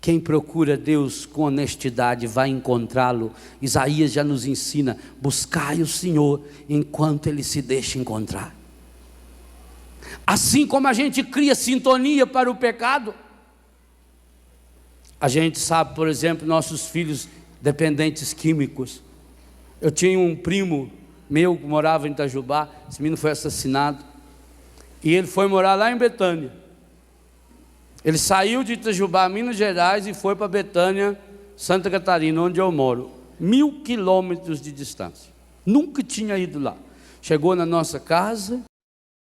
Quem procura Deus com honestidade vai encontrá-lo. Isaías já nos ensina: buscai o Senhor enquanto Ele se deixa encontrar. Assim como a gente cria sintonia para o pecado, a gente sabe, por exemplo, nossos filhos dependentes químicos. Eu tinha um primo meu que morava em Itajubá, esse menino foi assassinado, e ele foi morar lá em Betânia. Ele saiu de Itajubá, Minas Gerais, e foi para Betânia, Santa Catarina, onde eu moro, 1000 quilômetros de distância. Nunca tinha ido lá. Chegou na nossa casa,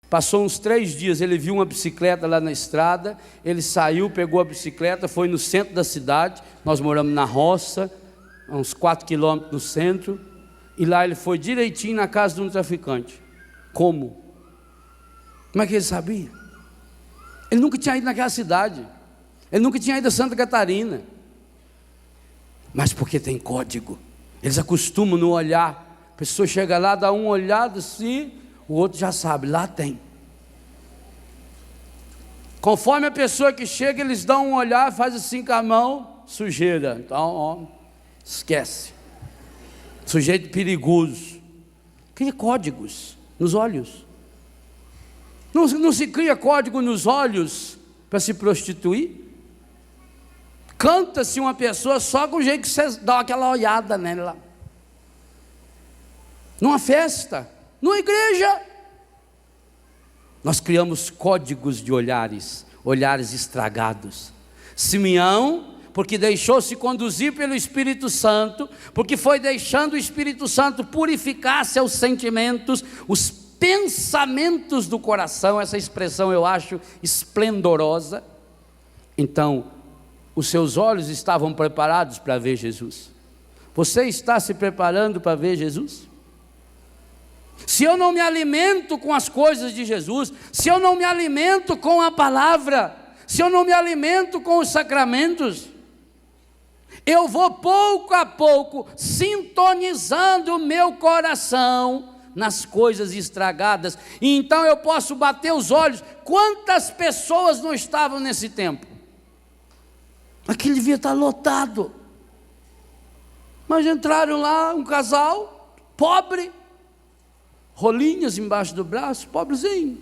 passou uns 3 dias, ele viu uma bicicleta lá na estrada, ele saiu, pegou a bicicleta, foi no centro da cidade, nós moramos na roça, a uns 4 quilômetros no centro, e lá ele foi direitinho na casa de um traficante. Como? Como é que ele sabia? Ele nunca tinha ido naquela cidade, ele nunca tinha ido a Santa Catarina, mas porque tem código, eles acostumam no olhar. A pessoa chega lá, dá uma olhada assim, o outro já sabe, lá tem. Conforme a pessoa que chega, eles dão um olhar, faz assim com a mão, sujeira, então ó, esquece, sujeito perigoso. Cria códigos nos olhos. Não se cria código nos olhos para se prostituir? Canta-se uma pessoa só com o jeito que você dá aquela olhada nela. Numa festa, numa igreja, nós criamos códigos de olhares, olhares estragados. Simeão, porque deixou-se conduzir pelo Espírito Santo, porque foi deixando o Espírito Santo purificar seus sentimentos, os pensamentos do coração. Essa expressão eu acho esplendorosa. Então, os seus olhos estavam preparados para ver Jesus. Você está se preparando para ver Jesus? Se eu não me alimento com as coisas de Jesus, se eu não me alimento com a palavra, se eu não me alimento com os sacramentos, eu vou pouco a pouco sintonizando o meu coração nas coisas estragadas, e então eu posso bater os olhos. Quantas pessoas não estavam nesse templo? Aquilo devia estar lotado, mas entraram lá um casal pobre, rolinhas embaixo do braço, pobrezinho,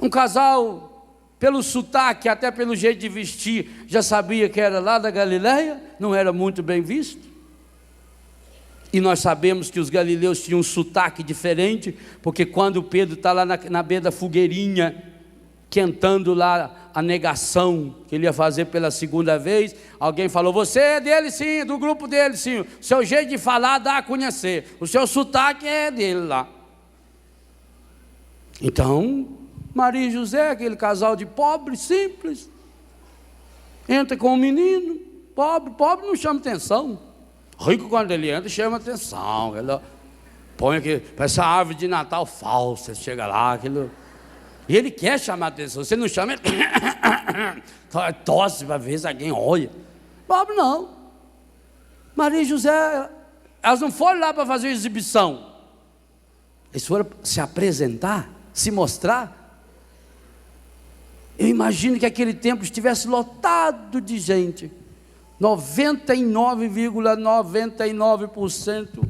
um casal, pelo sotaque, até pelo jeito de vestir, já sabia que era lá da Galileia, não era muito bem visto. E nós sabemos que os galileus tinham um sotaque diferente, porque quando Pedro está lá na beira da fogueirinha, quentando lá a negação que ele ia fazer pela segunda vez, alguém falou: você é dele sim, do grupo dele sim, o seu jeito de falar dá a conhecer, o seu sotaque é dele lá. Então, Maria e José, aquele casal de pobre, simples, entra com um menino, pobre não chama atenção. Rico, quando ele entra, chama atenção. Ele põe aqui, parece uma árvore de Natal falsa. Chega lá, aquilo. E ele quer chamar atenção. Você não chama, ele tosse para ver se alguém olha. Pobre não. Maria e José, elas não foram lá para fazer exibição. Eles foram se apresentar, se mostrar. Eu imagino que aquele templo estivesse lotado de gente. 99,99%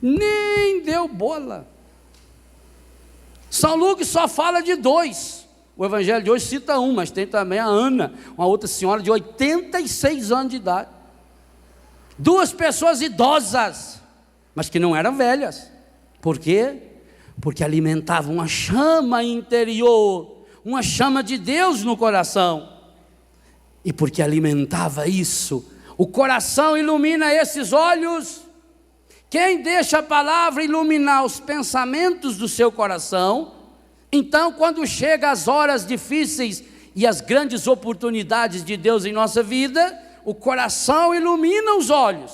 nem deu bola. São Lucas só fala de 2. O evangelho de hoje cita um, mas tem também a Ana, uma outra senhora de 86 anos de idade. 2 pessoas idosas, mas que não eram velhas. Por quê? Porque alimentavam uma chama interior, uma chama de Deus no coração. E porque alimentava isso, o coração ilumina esses olhos. Quem deixa a palavra iluminar os pensamentos do seu coração, então quando chega as horas difíceis e as grandes oportunidades de Deus em nossa vida, o coração ilumina os olhos.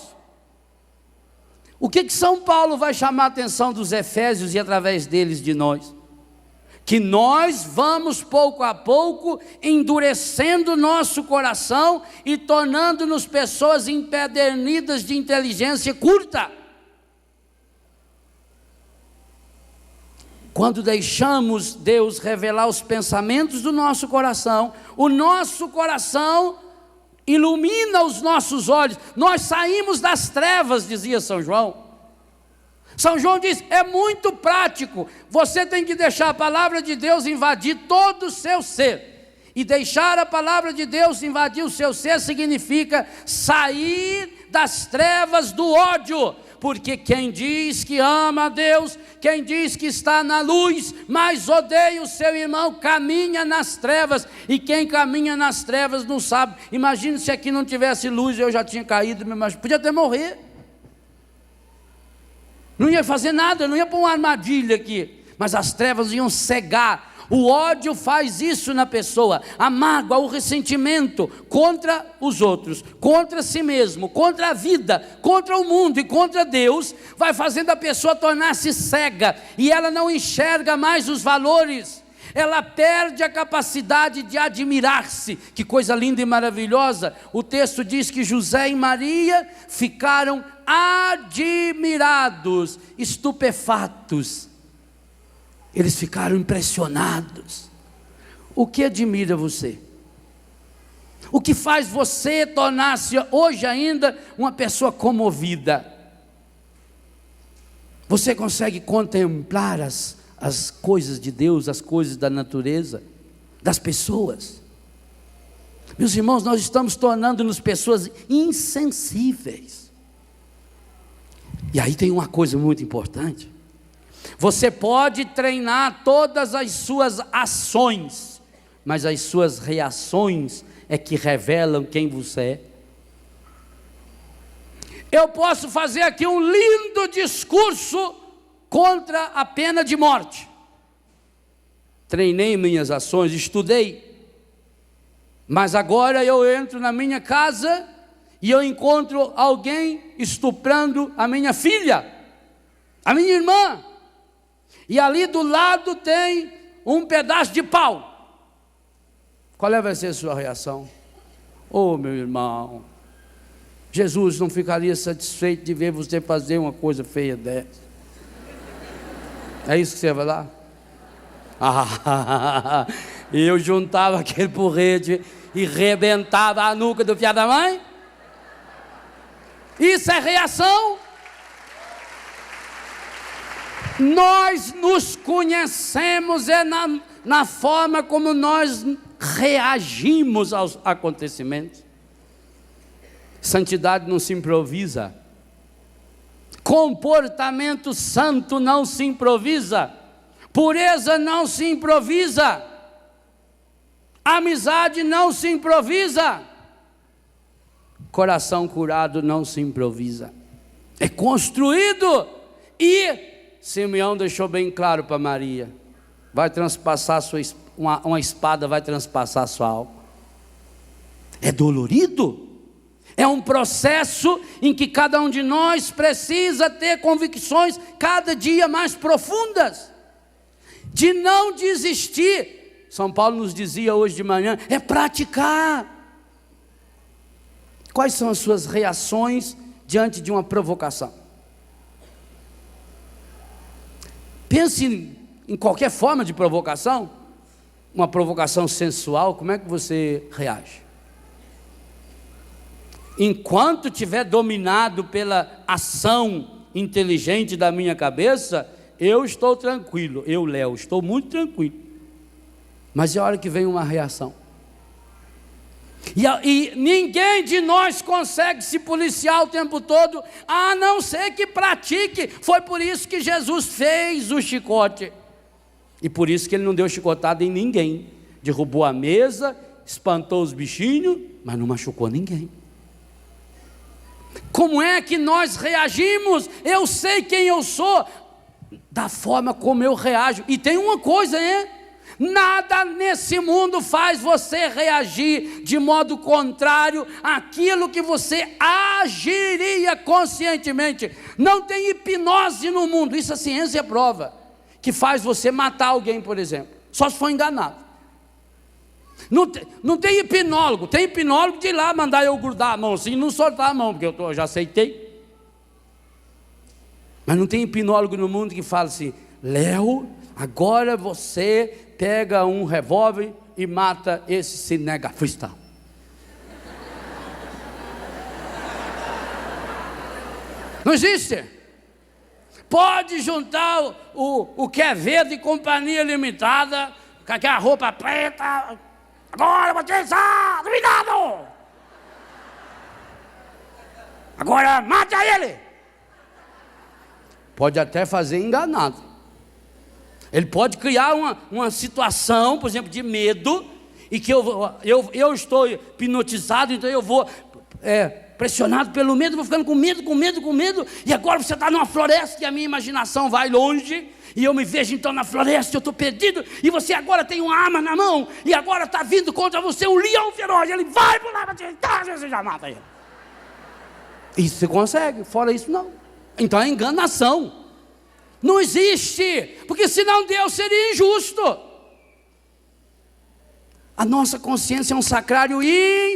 O que São Paulo vai chamar a atenção dos Efésios e através deles de nós? Que nós vamos pouco a pouco endurecendo nosso coração e tornando-nos pessoas empedernidas de inteligência curta. Quando deixamos Deus revelar os pensamentos do nosso coração, o nosso coração ilumina os nossos olhos. Nós saímos das trevas, dizia São João. São João diz, é muito prático, você tem que deixar a palavra de Deus invadir todo o seu ser, e deixar a palavra de Deus invadir o seu ser significa sair das trevas do ódio, porque quem diz que ama a Deus, quem diz que está na luz, mas odeia o seu irmão, caminha nas trevas, e quem caminha nas trevas não sabe. Imagine se aqui não tivesse luz, eu já tinha caído, mas podia até morrer. Não ia fazer nada, não ia pôr uma armadilha aqui, mas as trevas iam cegar. O ódio faz isso na pessoa, a mágoa, o ressentimento contra os outros, contra si mesmo, contra a vida, contra o mundo e contra Deus, vai fazendo a pessoa tornar-se cega, e ela não enxerga mais os valores, ela perde a capacidade de admirar-se. Que coisa linda e maravilhosa, o texto diz que José e Maria ficaram admirados, estupefatos, eles ficaram impressionados. O que admira você? O que faz você tornar-se hoje ainda uma pessoa comovida? Você consegue contemplar as coisas de Deus, as coisas da natureza, das pessoas? Meus irmãos, nós estamos tornando-nos pessoas insensíveis. E aí tem uma coisa muito importante. Você pode treinar todas as suas ações, mas as suas reações é que revelam quem você é. Eu posso fazer aqui um lindo discurso contra a pena de morte. Treinei minhas ações, estudei. Mas agora eu entro na minha casa e eu encontro alguém estuprando a minha filha, a minha irmã. E ali do lado tem um pedaço de pau. Qual vai ser a sua reação? Oh, meu irmão, Jesus não ficaria satisfeito de ver você fazer uma coisa feia dessa. É isso que você vai lá? Eu juntava aquele porrete e rebentava a nuca do filho da mãe? Isso é reação? Nós nos conhecemos na forma como nós reagimos aos acontecimentos. Santidade não se improvisa. Comportamento santo não se improvisa. Pureza não se improvisa. Amizade não se improvisa. Coração curado não se improvisa. É construído. E Simeão deixou bem claro para Maria: vai transpassar uma espada vai transpassar a sua alma. É dolorido, é um processo em que cada um de nós precisa ter convicções cada dia mais profundas, de não desistir. São Paulo nos dizia hoje de manhã, é praticar. Quais são as suas reações diante de uma provocação? Pense em qualquer forma de provocação, uma provocação sensual, como é que você reage? Enquanto estiver dominado pela ação inteligente da minha cabeça, eu estou tranquilo, Léo, estou muito tranquilo. Mas é a hora que vem uma reação. E ninguém de nós consegue se policiar o tempo todo, a não ser que pratique. Foi por isso que Jesus fez o chicote. E por isso que ele não deu chicotada em ninguém. Derrubou a mesa, espantou os bichinhos, mas não machucou ninguém. Como é que nós reagimos? Eu sei quem eu sou, da forma como eu reajo. E tem uma coisa, nada nesse mundo faz você reagir de modo contrário àquilo que você agiria conscientemente. Não tem hipnose no mundo, isso a ciência prova, que faz você matar alguém, por exemplo, só se for enganado. Não tem hipnólogo, tem hipnólogo de ir lá mandar eu grudar a mão assim e não soltar a mão, porque eu já aceitei. Mas não tem hipnólogo no mundo que fala assim: Léo, agora você pega um revólver e mata esse cinegrafista. Não existe. Pode juntar o Quevedo e Companhia Limitada, com aquela roupa preta. Agora você está dominado. Agora mata ele. Pode até fazer enganado. Ele pode criar uma situação, por exemplo, de medo, e que eu estou hipnotizado, então eu vou pressionado pelo medo, vou ficando com medo, e agora você está numa floresta e a minha imaginação vai longe, e eu me vejo então na floresta, eu estou perdido, e você agora tem uma arma na mão, e agora está vindo contra você um leão feroz, ele vai pular para te você já mata ele. Isso você consegue, fora isso não. Então é enganação. Não existe, porque senão Deus seria injusto. A nossa consciência é um sacrário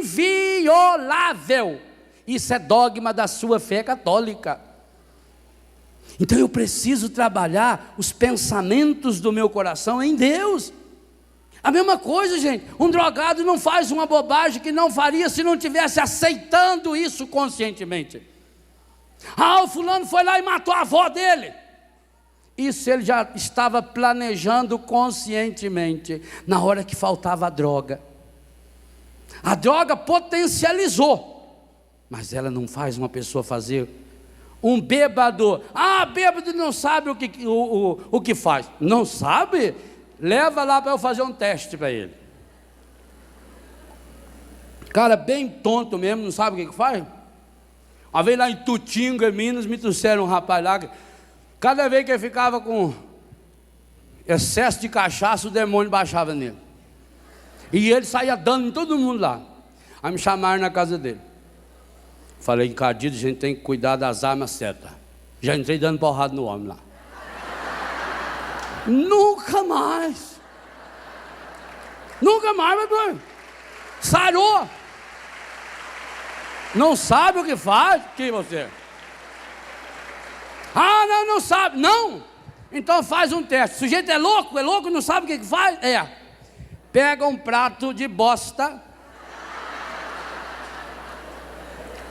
inviolável. Isso é dogma da sua fé católica. Então eu preciso trabalhar os pensamentos do meu coração em Deus. A mesma coisa, gente, um drogado não faz uma bobagem que não faria se não estivesse aceitando isso conscientemente. O fulano foi lá e matou a avó dele. Isso ele já estava planejando conscientemente, na hora que faltava a droga. A droga potencializou, mas ela não faz uma pessoa fazer. Um bêbado, bêbado não sabe o que faz. Não sabe? Leva lá para eu fazer um teste para ele. Cara bem tonto mesmo, não sabe o que faz? Uma vez lá em Tutinga, Minas, me trouxeram um rapaz lá, cada vez que ele ficava com excesso de cachaça, o demônio baixava nele. E ele saía dando em todo mundo lá. Aí me chamaram na casa dele. Falei, encardido, a gente tem que cuidar das armas certas. Já entrei dando porrada no homem lá. Nunca mais, meu irmão. Sarou. Não sabe o que faz? Que você? Não sabe. Não. Então faz um teste. O sujeito é louco, não sabe o que faz? Pega um prato de bosta,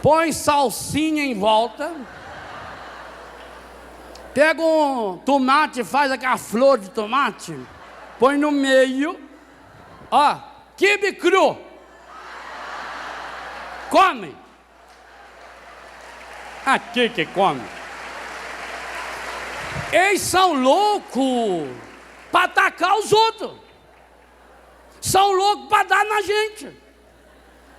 põe salsinha em volta, pega um tomate, faz aquela flor de tomate, põe no meio, quibe cru, come. Aqui que come. Eles são loucos para atacar os outros, são loucos para dar na gente,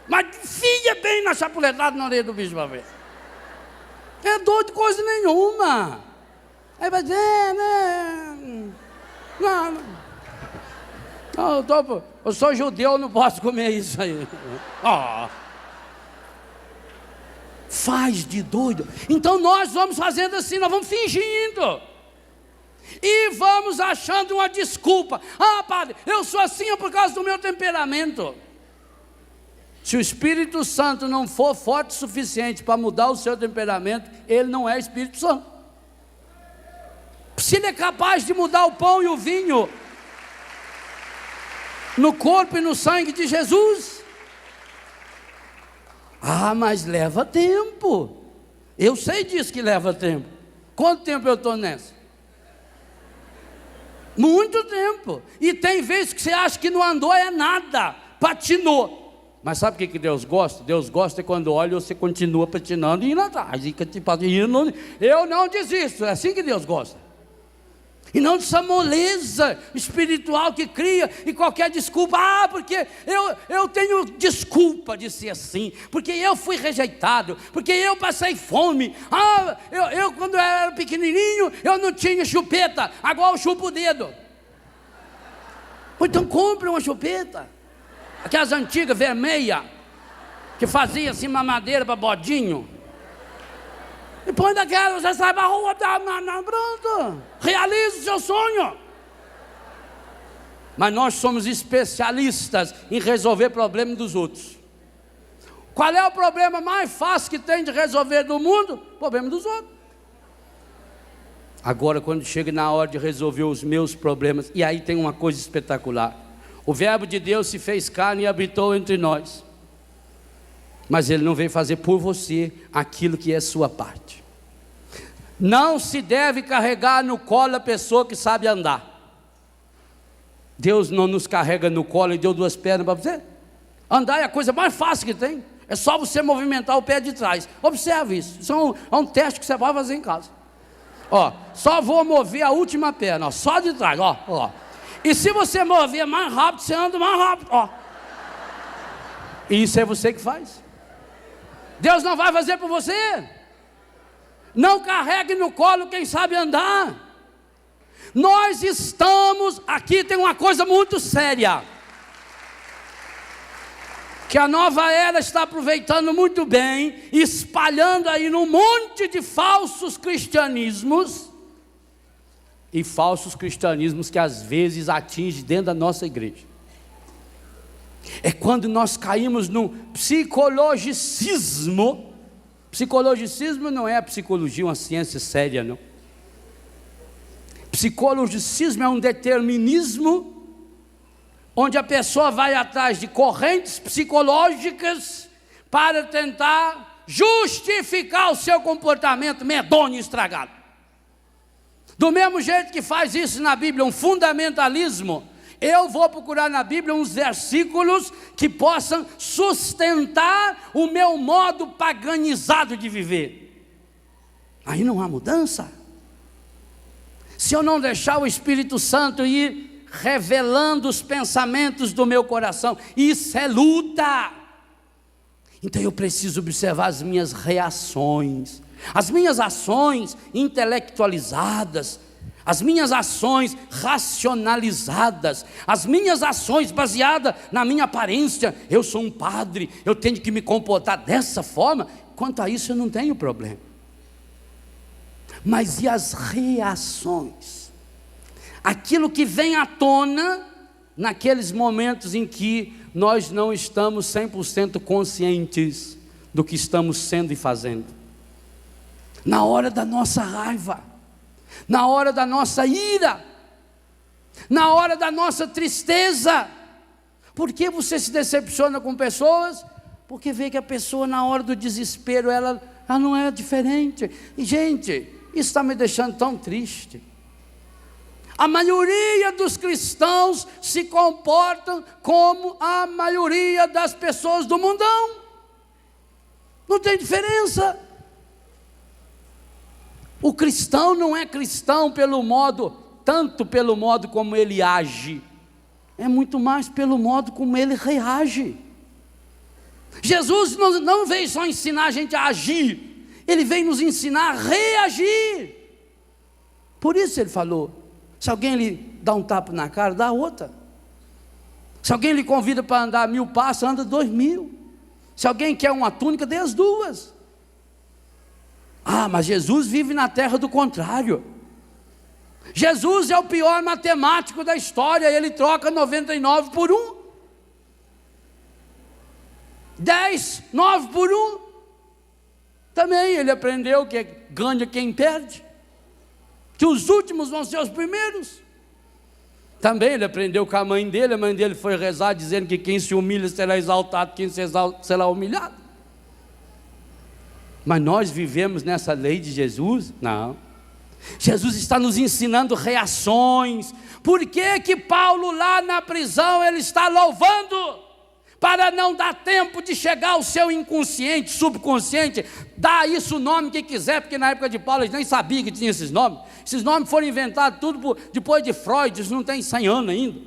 mas enfia bem na chapuletada na orelha do bicho para ver. É doido de coisa nenhuma. Aí vai dizer, eu sou judeu, eu não posso comer isso aí. Faz de doido. Então nós vamos fazendo assim, nós vamos fingindo. E vamos achando uma desculpa. Padre, eu sou assim por causa do meu temperamento. Se o Espírito Santo não for forte o suficiente para mudar o seu temperamento, ele não é Espírito Santo. Se ele é capaz de mudar o pão e o vinho no corpo e no sangue de Jesus, mas leva tempo. Eu sei disso que leva tempo. Quanto tempo eu estou nessa? Muito tempo. E tem vezes que você acha que não andou é nada, patinou. Mas sabe o que Deus gosta? Deus gosta quando olha e você continua patinando e indo atrás. Eu não desisto. É assim que Deus gosta. E não dessa moleza espiritual que cria e qualquer desculpa. Porque eu tenho desculpa de ser assim, porque eu fui rejeitado, porque eu passei fome. Eu quando eu era pequenininho, eu não tinha chupeta, agora eu chupo o dedo. Então compre uma chupeta, aquelas antigas vermelhas, que fazia assim mamadeira para bodinho. E põe daquela, você sai para a rua, pronto, realiza o seu sonho. Mas nós somos especialistas em resolver problemas dos outros. Qual é o problema mais fácil que tem de resolver do mundo? Problema dos outros. Agora, quando chega na hora de resolver os meus problemas, e aí tem uma coisa espetacular: o verbo de Deus se fez carne e habitou entre nós. Mas ele não veio fazer por você aquilo que é sua parte. Não se deve carregar no colo a pessoa que sabe andar. Deus não nos carrega no colo e deu duas pernas para você. Andar é a coisa mais fácil que tem. É só você movimentar o pé de trás. Observe isso. Isso é um teste que você vai fazer em casa. Ó, só vou mover a última perna, ó, só de trás, ó. E se você mover mais rápido, você anda mais rápido, ó. E isso é você que faz. Deus não vai fazer por você. Não carregue no colo quem sabe andar. Nós estamos, aqui tem uma coisa muito séria, que a nova era está aproveitando muito bem, espalhando aí num monte de falsos cristianismos, e falsos cristianismos que às vezes atingem dentro da nossa igreja. É quando nós caímos no psicologicismo. Psicologicismo não é a psicologia, uma ciência séria, não. Psicologicismo é um determinismo, onde a pessoa vai atrás de correntes psicológicas para tentar justificar o seu comportamento medonho e estragado. Do mesmo jeito que faz isso na Bíblia, um fundamentalismo, eu vou procurar na Bíblia uns versículos que possam sustentar o meu modo paganizado de viver. Aí não há mudança. Se eu não deixar o Espírito Santo ir revelando os pensamentos do meu coração, isso é luta. Então eu preciso observar as minhas reações, as minhas ações intelectualizadas, as minhas ações racionalizadas, as minhas ações baseadas na minha aparência. Eu sou um padre, eu tenho que me comportar dessa forma. Quanto a isso eu não tenho problema. Mas e as reações? Aquilo que vem à tona naqueles momentos em que nós não estamos 100% conscientes do que estamos sendo e fazendo. Na hora da nossa raiva, na hora da nossa ira, na hora da nossa tristeza. Por que você se decepciona com pessoas? Porque vê que a pessoa na hora do desespero, ela não é diferente. E gente, isso está me deixando tão triste. A maioria dos cristãos se comportam como a maioria das pessoas do mundão. Não tem diferença. O cristão não é cristão tanto pelo modo como ele age, é muito mais pelo modo como ele reage. Jesus não veio só ensinar a gente a agir, Ele veio nos ensinar a reagir. Por isso ele falou, se alguém lhe dá um tapa na cara, dá outra. Se alguém lhe convida para andar 1000 passos, anda 2000. Se alguém quer uma túnica, dê as duas. Ah, mas Jesus vive na terra do contrário. Jesus é o pior matemático da história, ele troca 99 por 1. 10, 9 por 1. Também ele aprendeu que ganha quem perde, que os últimos vão ser os primeiros. Também ele aprendeu com a mãe dele foi rezar dizendo que quem se humilha será exaltado, quem se exalta será humilhado. Mas nós vivemos nessa lei de Jesus? Não. Jesus está nos ensinando reações. Por que Paulo lá na prisão ele está louvando? Para não dar tempo de chegar ao seu inconsciente, subconsciente. Dá isso o nome que quiser, porque na época de Paulo eles nem sabiam que tinha esses nomes. Esses nomes foram inventados tudo depois de Freud, isso não tem 100 anos ainda.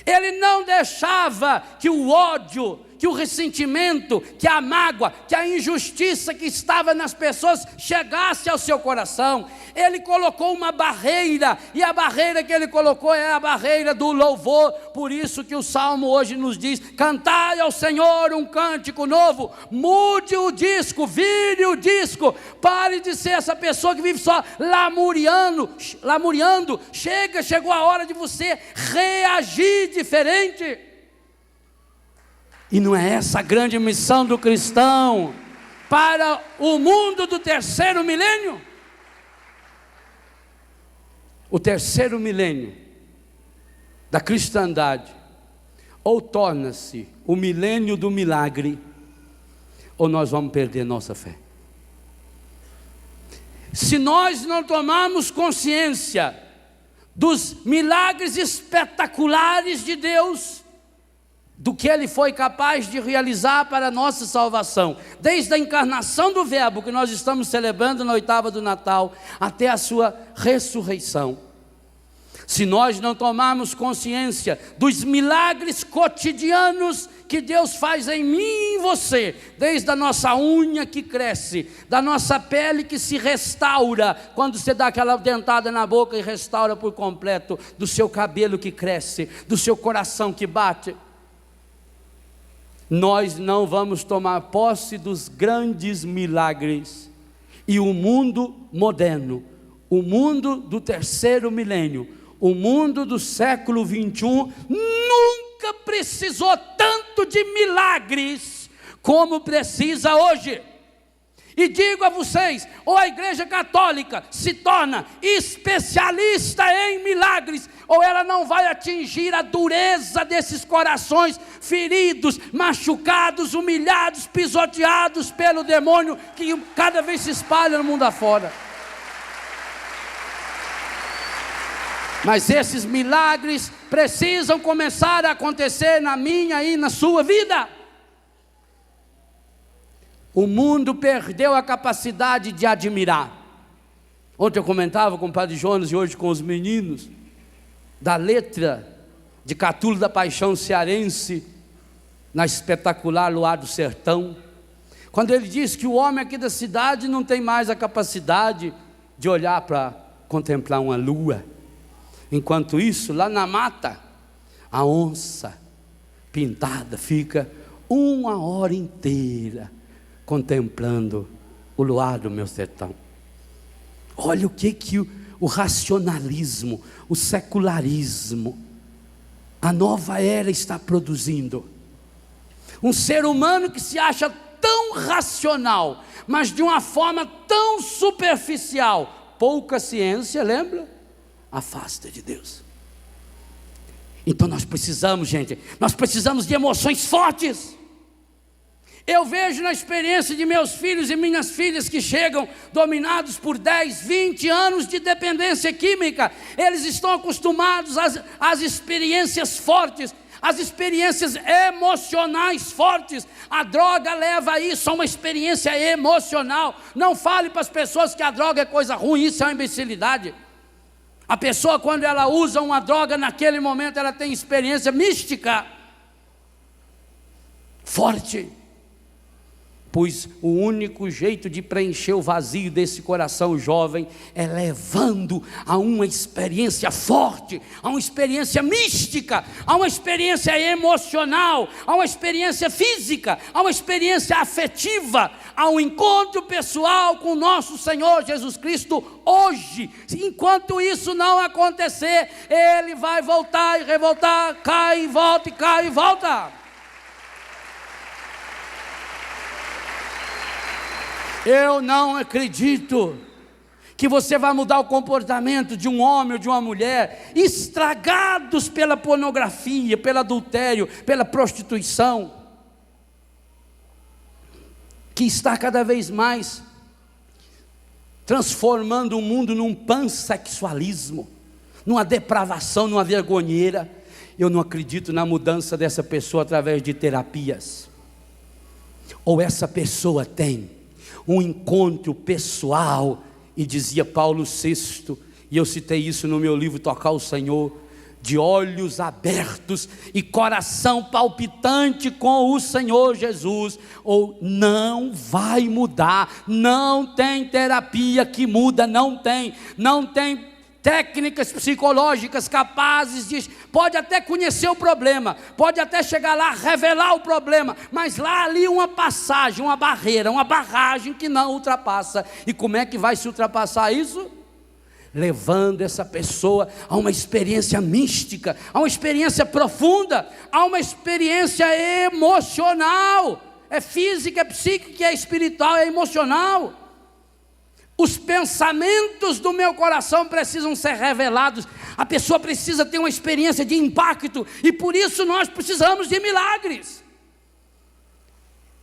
Ele não deixava que o ódio, que o ressentimento, que a mágoa, que a injustiça que estava nas pessoas chegasse ao seu coração. Ele colocou uma barreira, e a barreira que ele colocou é a barreira do louvor. Por isso que o Salmo hoje nos diz: cantai ao Senhor um cântico novo, mude o disco, vire o disco, pare de ser essa pessoa que vive só lamuriando. Chegou a hora de você reagir diferente. E não é essa a grande missão do cristão para o mundo do terceiro milênio? O terceiro milênio da cristandade ou torna-se o milênio do milagre, ou nós vamos perder nossa fé. Se nós não tomarmos consciência dos milagres espetaculares de Deus, do que Ele foi capaz de realizar para a nossa salvação, desde a encarnação do Verbo, que nós estamos celebrando na oitava do Natal, até a sua ressurreição. Se nós não tomarmos consciência dos milagres cotidianos que Deus faz em mim e em você, desde a nossa unha que cresce, da nossa pele que se restaura, quando você dá aquela dentada na boca e restaura por completo, do seu cabelo que cresce, do seu coração que bate, nós não vamos tomar posse dos grandes milagres. E o mundo moderno, o mundo do terceiro milênio, o mundo do século 21 nunca precisou tanto de milagres como precisa hoje. E digo a vocês, ou a Igreja Católica se torna especialista em milagres, ou ela não vai atingir a dureza desses corações feridos, machucados, humilhados, pisoteados pelo demônio, que cada vez se espalha no mundo afora. Mas esses milagres precisam começar a acontecer na minha e na sua vida. O mundo perdeu a capacidade de admirar. Ontem eu comentava com o Padre Jonas e hoje com os meninos, da letra de Catulo da Paixão cearense, na espetacular Luar do Sertão, quando ele diz que o homem aqui da cidade não tem mais a capacidade de olhar para contemplar uma lua. Enquanto isso, lá na mata, a onça pintada fica uma hora inteira contemplando o luar do meu sertão. Olha o que o racionalismo, o secularismo, a nova era está produzindo. Um ser humano que se acha tão racional, mas de uma forma tão superficial, pouca ciência, lembra? Afasta de Deus. Então nós precisamos, gente, nós precisamos de emoções fortes. Eu vejo na experiência de meus filhos e minhas filhas que chegam dominados por 10, 20 anos de dependência química. Eles estão acostumados às experiências fortes, às experiências emocionais fortes. A droga leva a isso, a uma experiência emocional. Não fale para as pessoas que a droga é coisa ruim, isso é uma imbecilidade. A pessoa, quando ela usa uma droga, naquele momento ela tem experiência mística forte. Pois o único jeito de preencher o vazio desse coração jovem é levando a uma experiência forte, a uma experiência mística, a uma experiência emocional, a uma experiência física, a uma experiência afetiva, a um encontro pessoal com o nosso Senhor Jesus Cristo hoje. Enquanto isso não acontecer, ele vai voltar e revoltar, cai e volta, e cai e volta. Eu não acredito que você vai mudar o comportamento de um homem ou de uma mulher estragados pela pornografia, pelo adultério, pela prostituição, que está cada vez mais transformando o mundo num pansexualismo, numa depravação, numa vergonheira. Eu não acredito na mudança dessa pessoa através de terapias. Ou essa pessoa tem um encontro pessoal, e dizia Paulo VI, e eu citei isso no meu livro Tocar o Senhor, de olhos abertos e coração palpitante com o Senhor Jesus, ou não vai mudar. Não tem terapia que muda, não tem técnicas psicológicas capazes de, pode até conhecer o problema, pode até chegar lá, revelar o problema, mas lá ali uma passagem, uma barreira, uma barragem que não ultrapassa. E como é que vai se ultrapassar isso? Levando essa pessoa a uma experiência mística, a uma experiência profunda, a uma experiência emocional. É física, é psíquica, é espiritual, é emocional. Os pensamentos do meu coração precisam ser revelados. A pessoa precisa ter uma experiência de impacto, e por isso nós precisamos de milagres.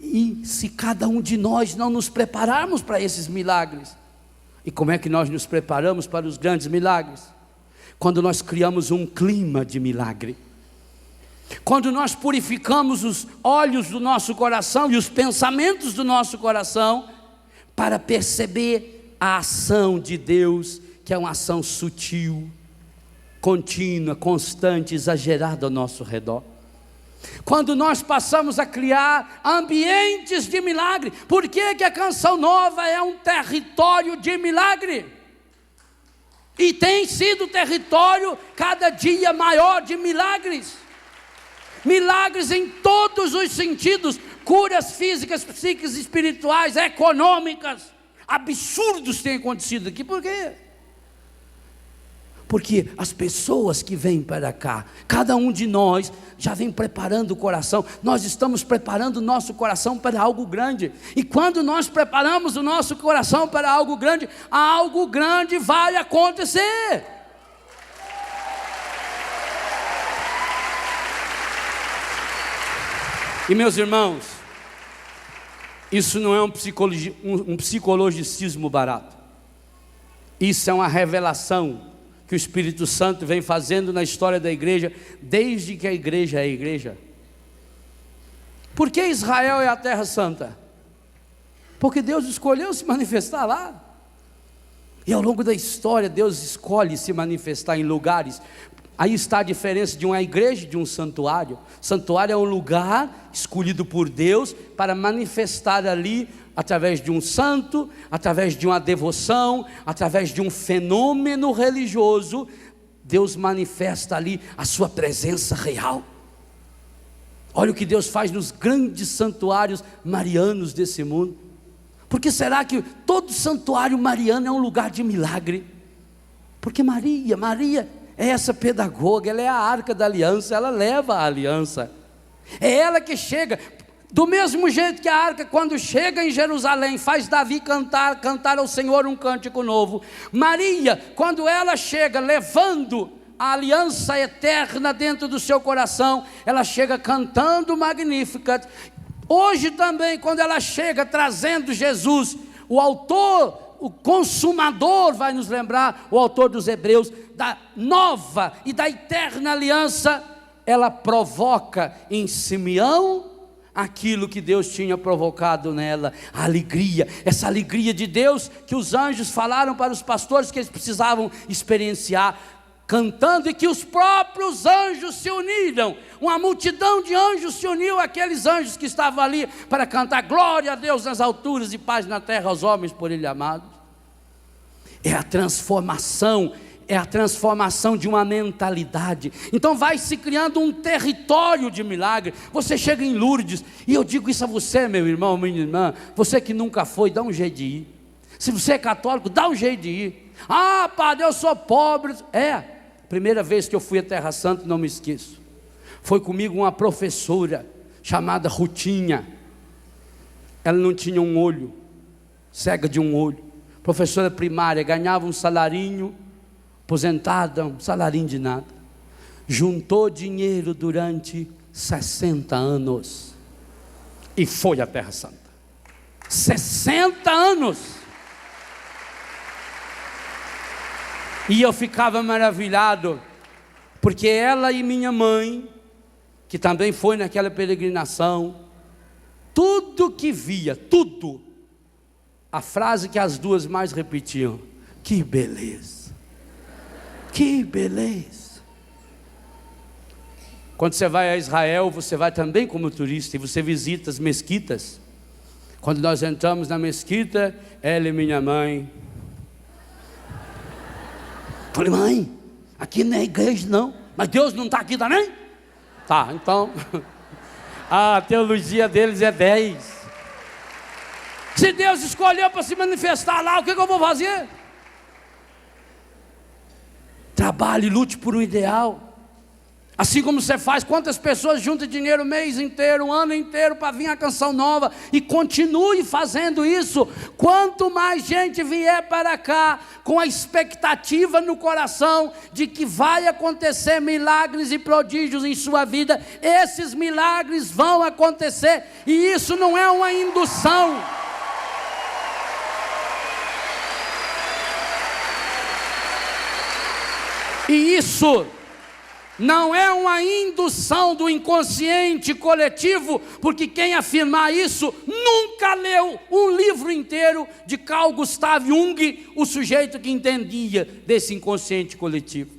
E se cada um de nós não nos prepararmos para esses milagres, E como é que nós nos preparamos para os grandes milagres? Quando nós criamos um clima de milagre. Quando nós purificamos os olhos do nosso coração e os pensamentos do nosso coração, para perceber a ação de Deus, que é uma ação sutil, contínua, constante, exagerada ao nosso redor. Quando nós passamos a criar ambientes de milagre. Por que que a Canção Nova é um território de milagre? E tem sido território cada dia maior de milagres. Milagres em todos os sentidos, curas físicas, psíquicas, espirituais, econômicas, absurdos têm acontecido aqui. Por quê? Porque as pessoas que vêm para cá, cada um de nós já vem preparando o coração. Nós estamos preparando o nosso coração para algo grande. E quando nós preparamos o nosso coração para algo grande vai acontecer. E meus irmãos, isso não é um psicologicismo barato. Isso é uma revelação que o Espírito Santo vem fazendo na história da igreja, desde que a igreja é a igreja. Por que Israel é a terra santa? Porque Deus escolheu se manifestar lá. E ao longo da história, Deus escolhe se manifestar em lugares. Aí está a diferença de uma igreja e de um santuário. Santuário é um lugar escolhido por Deus para manifestar ali, através de um santo, através de uma devoção, através de um fenômeno religioso. Deus manifesta ali a sua presença real. Olha o que Deus faz nos grandes santuários marianos desse mundo. Por que será que todo santuário mariano é um lugar de milagre? Porque Maria é essa pedagoga, ela é a arca da aliança, ela leva a aliança. É ela que chega, do mesmo jeito que a arca, quando chega em Jerusalém, faz Davi cantar ao Senhor um cântico novo. Maria, quando ela chega levando a aliança eterna dentro do seu coração, ela chega cantando Magnificat. Hoje também, quando ela chega trazendo Jesus, o autor, o consumador, vai nos lembrar, o autor dos Hebreus, da nova e da eterna aliança, ela provoca em Simeão aquilo que Deus tinha provocado nela, a alegria, essa alegria de Deus que os anjos falaram para os pastores que eles precisavam experienciar, cantando, e que os próprios anjos se uniram. Uma multidão de anjos se uniu àqueles anjos que estavam ali para cantar glória a Deus nas alturas e paz na terra aos homens por Ele amados. É a transformação de uma mentalidade. Então vai se criando um território de milagre. Você chega em Lourdes, e eu digo isso a você, meu irmão, minha irmã, você que nunca foi, dá um jeito de ir. Se você é católico, dá um jeito de ir. Ah, padre, eu sou pobre. Primeira vez que eu fui à Terra Santa, não me esqueço, foi comigo uma professora chamada Rutinha. Ela não tinha um olho, cega de um olho, professora primária, ganhava um salarinho, aposentada, um salarinho de nada. Juntou dinheiro durante 60 anos e foi à Terra Santa. 60 anos. E eu ficava maravilhado, porque ela e minha mãe, que também foi naquela peregrinação, tudo que via, tudo, a frase que as duas mais repetiam: que beleza, que beleza. Quando você vai a Israel, você vai também como turista, e você visita as mesquitas. Quando nós entramos na mesquita, ela e minha mãe, falei: mãe, aqui não é igreja não, mas Deus não está aqui também? Tá, então a teologia deles é 10. Se Deus escolheu para se manifestar lá, o que eu vou fazer? Trabalhe, lute por um ideal. Assim como você faz, quantas pessoas juntam dinheiro o mês inteiro, um ano inteiro para vir a Canção Nova, e continue fazendo isso. Quanto mais gente vier para cá com a expectativa no coração de que vai acontecer milagres e prodígios em sua vida, esses milagres vão acontecer, e isso não é uma indução. E isso não é uma indução do inconsciente coletivo, porque quem afirmar isso nunca leu um livro inteiro de Carl Gustav Jung, o sujeito que entendia desse inconsciente coletivo.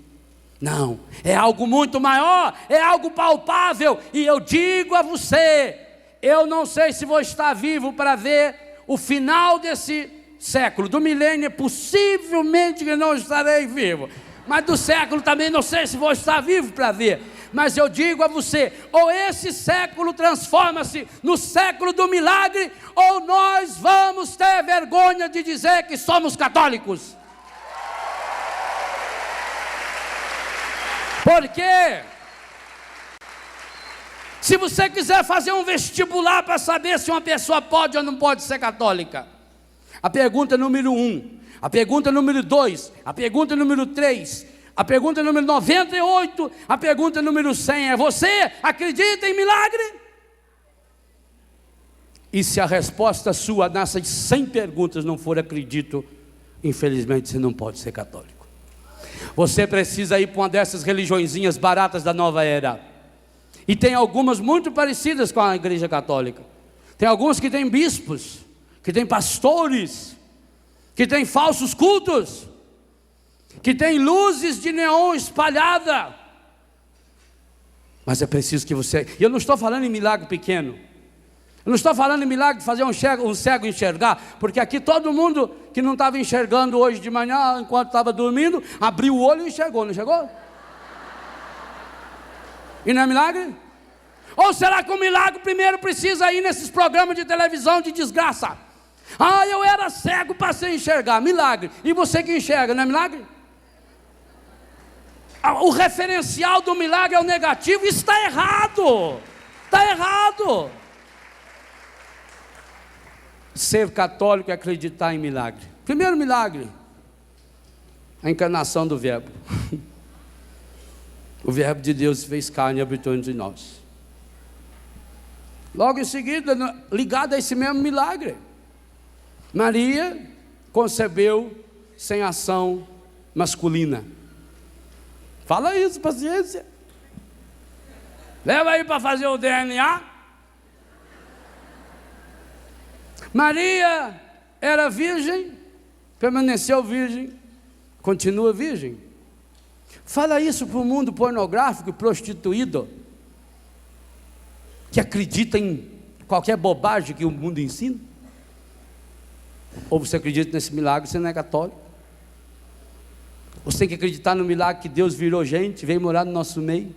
Não, é algo muito maior, é algo palpável, e eu digo a você, eu não sei se vou estar vivo para ver o final desse século, do milênio possivelmente que não estarei vivo, mas do século também não sei se vou estar vivo para ver. Mas eu digo a você, ou esse século transforma-se no século do milagre, ou nós vamos ter vergonha de dizer que somos católicos. Porque se você quiser fazer um vestibular para saber se uma pessoa pode ou não pode ser católica, a pergunta número 1, a pergunta número 2, a pergunta número 3, a pergunta número 98, a pergunta número 100 é: você acredita em milagre? E se a resposta sua nessas 100 perguntas não for acredito, infelizmente você não pode ser católico. Você precisa ir para uma dessas religiõezinhas baratas da nova era. E tem algumas muito parecidas com a igreja católica. Tem algumas que têm bispos, que têm pastores, que têm falsos cultos, que têm luzes de neon espalhada. Mas é preciso que você... E eu não estou falando em milagre pequeno. Eu não estou falando em milagre de fazer um cego enxergar, porque aqui todo mundo que não estava enxergando hoje de manhã, enquanto estava dormindo, abriu o olho e enxergou, não enxergou? E não é milagre? Ou será que o milagre primeiro precisa ir nesses programas de televisão de desgraça? Ah, eu era cego, passei a enxergar, milagre. E você que enxerga, não é milagre? O referencial do milagre é o negativo, isso está errado. Está errado. Ser católico é acreditar em milagre. Primeiro milagre, a encarnação do Verbo. O Verbo de Deus se fez carne e habitou entre nós. Logo em seguida, ligado a esse mesmo milagre, Maria concebeu sem ação masculina. Fala isso, paciência. Leva aí para fazer o DNA. Maria era virgem, permaneceu virgem, continua virgem. Fala isso para o mundo pornográfico e prostituído, que acredita em qualquer bobagem que o mundo ensina. Ou você acredita nesse milagre, você não é católico. Você tem que acreditar no milagre que Deus virou gente, veio morar no nosso meio,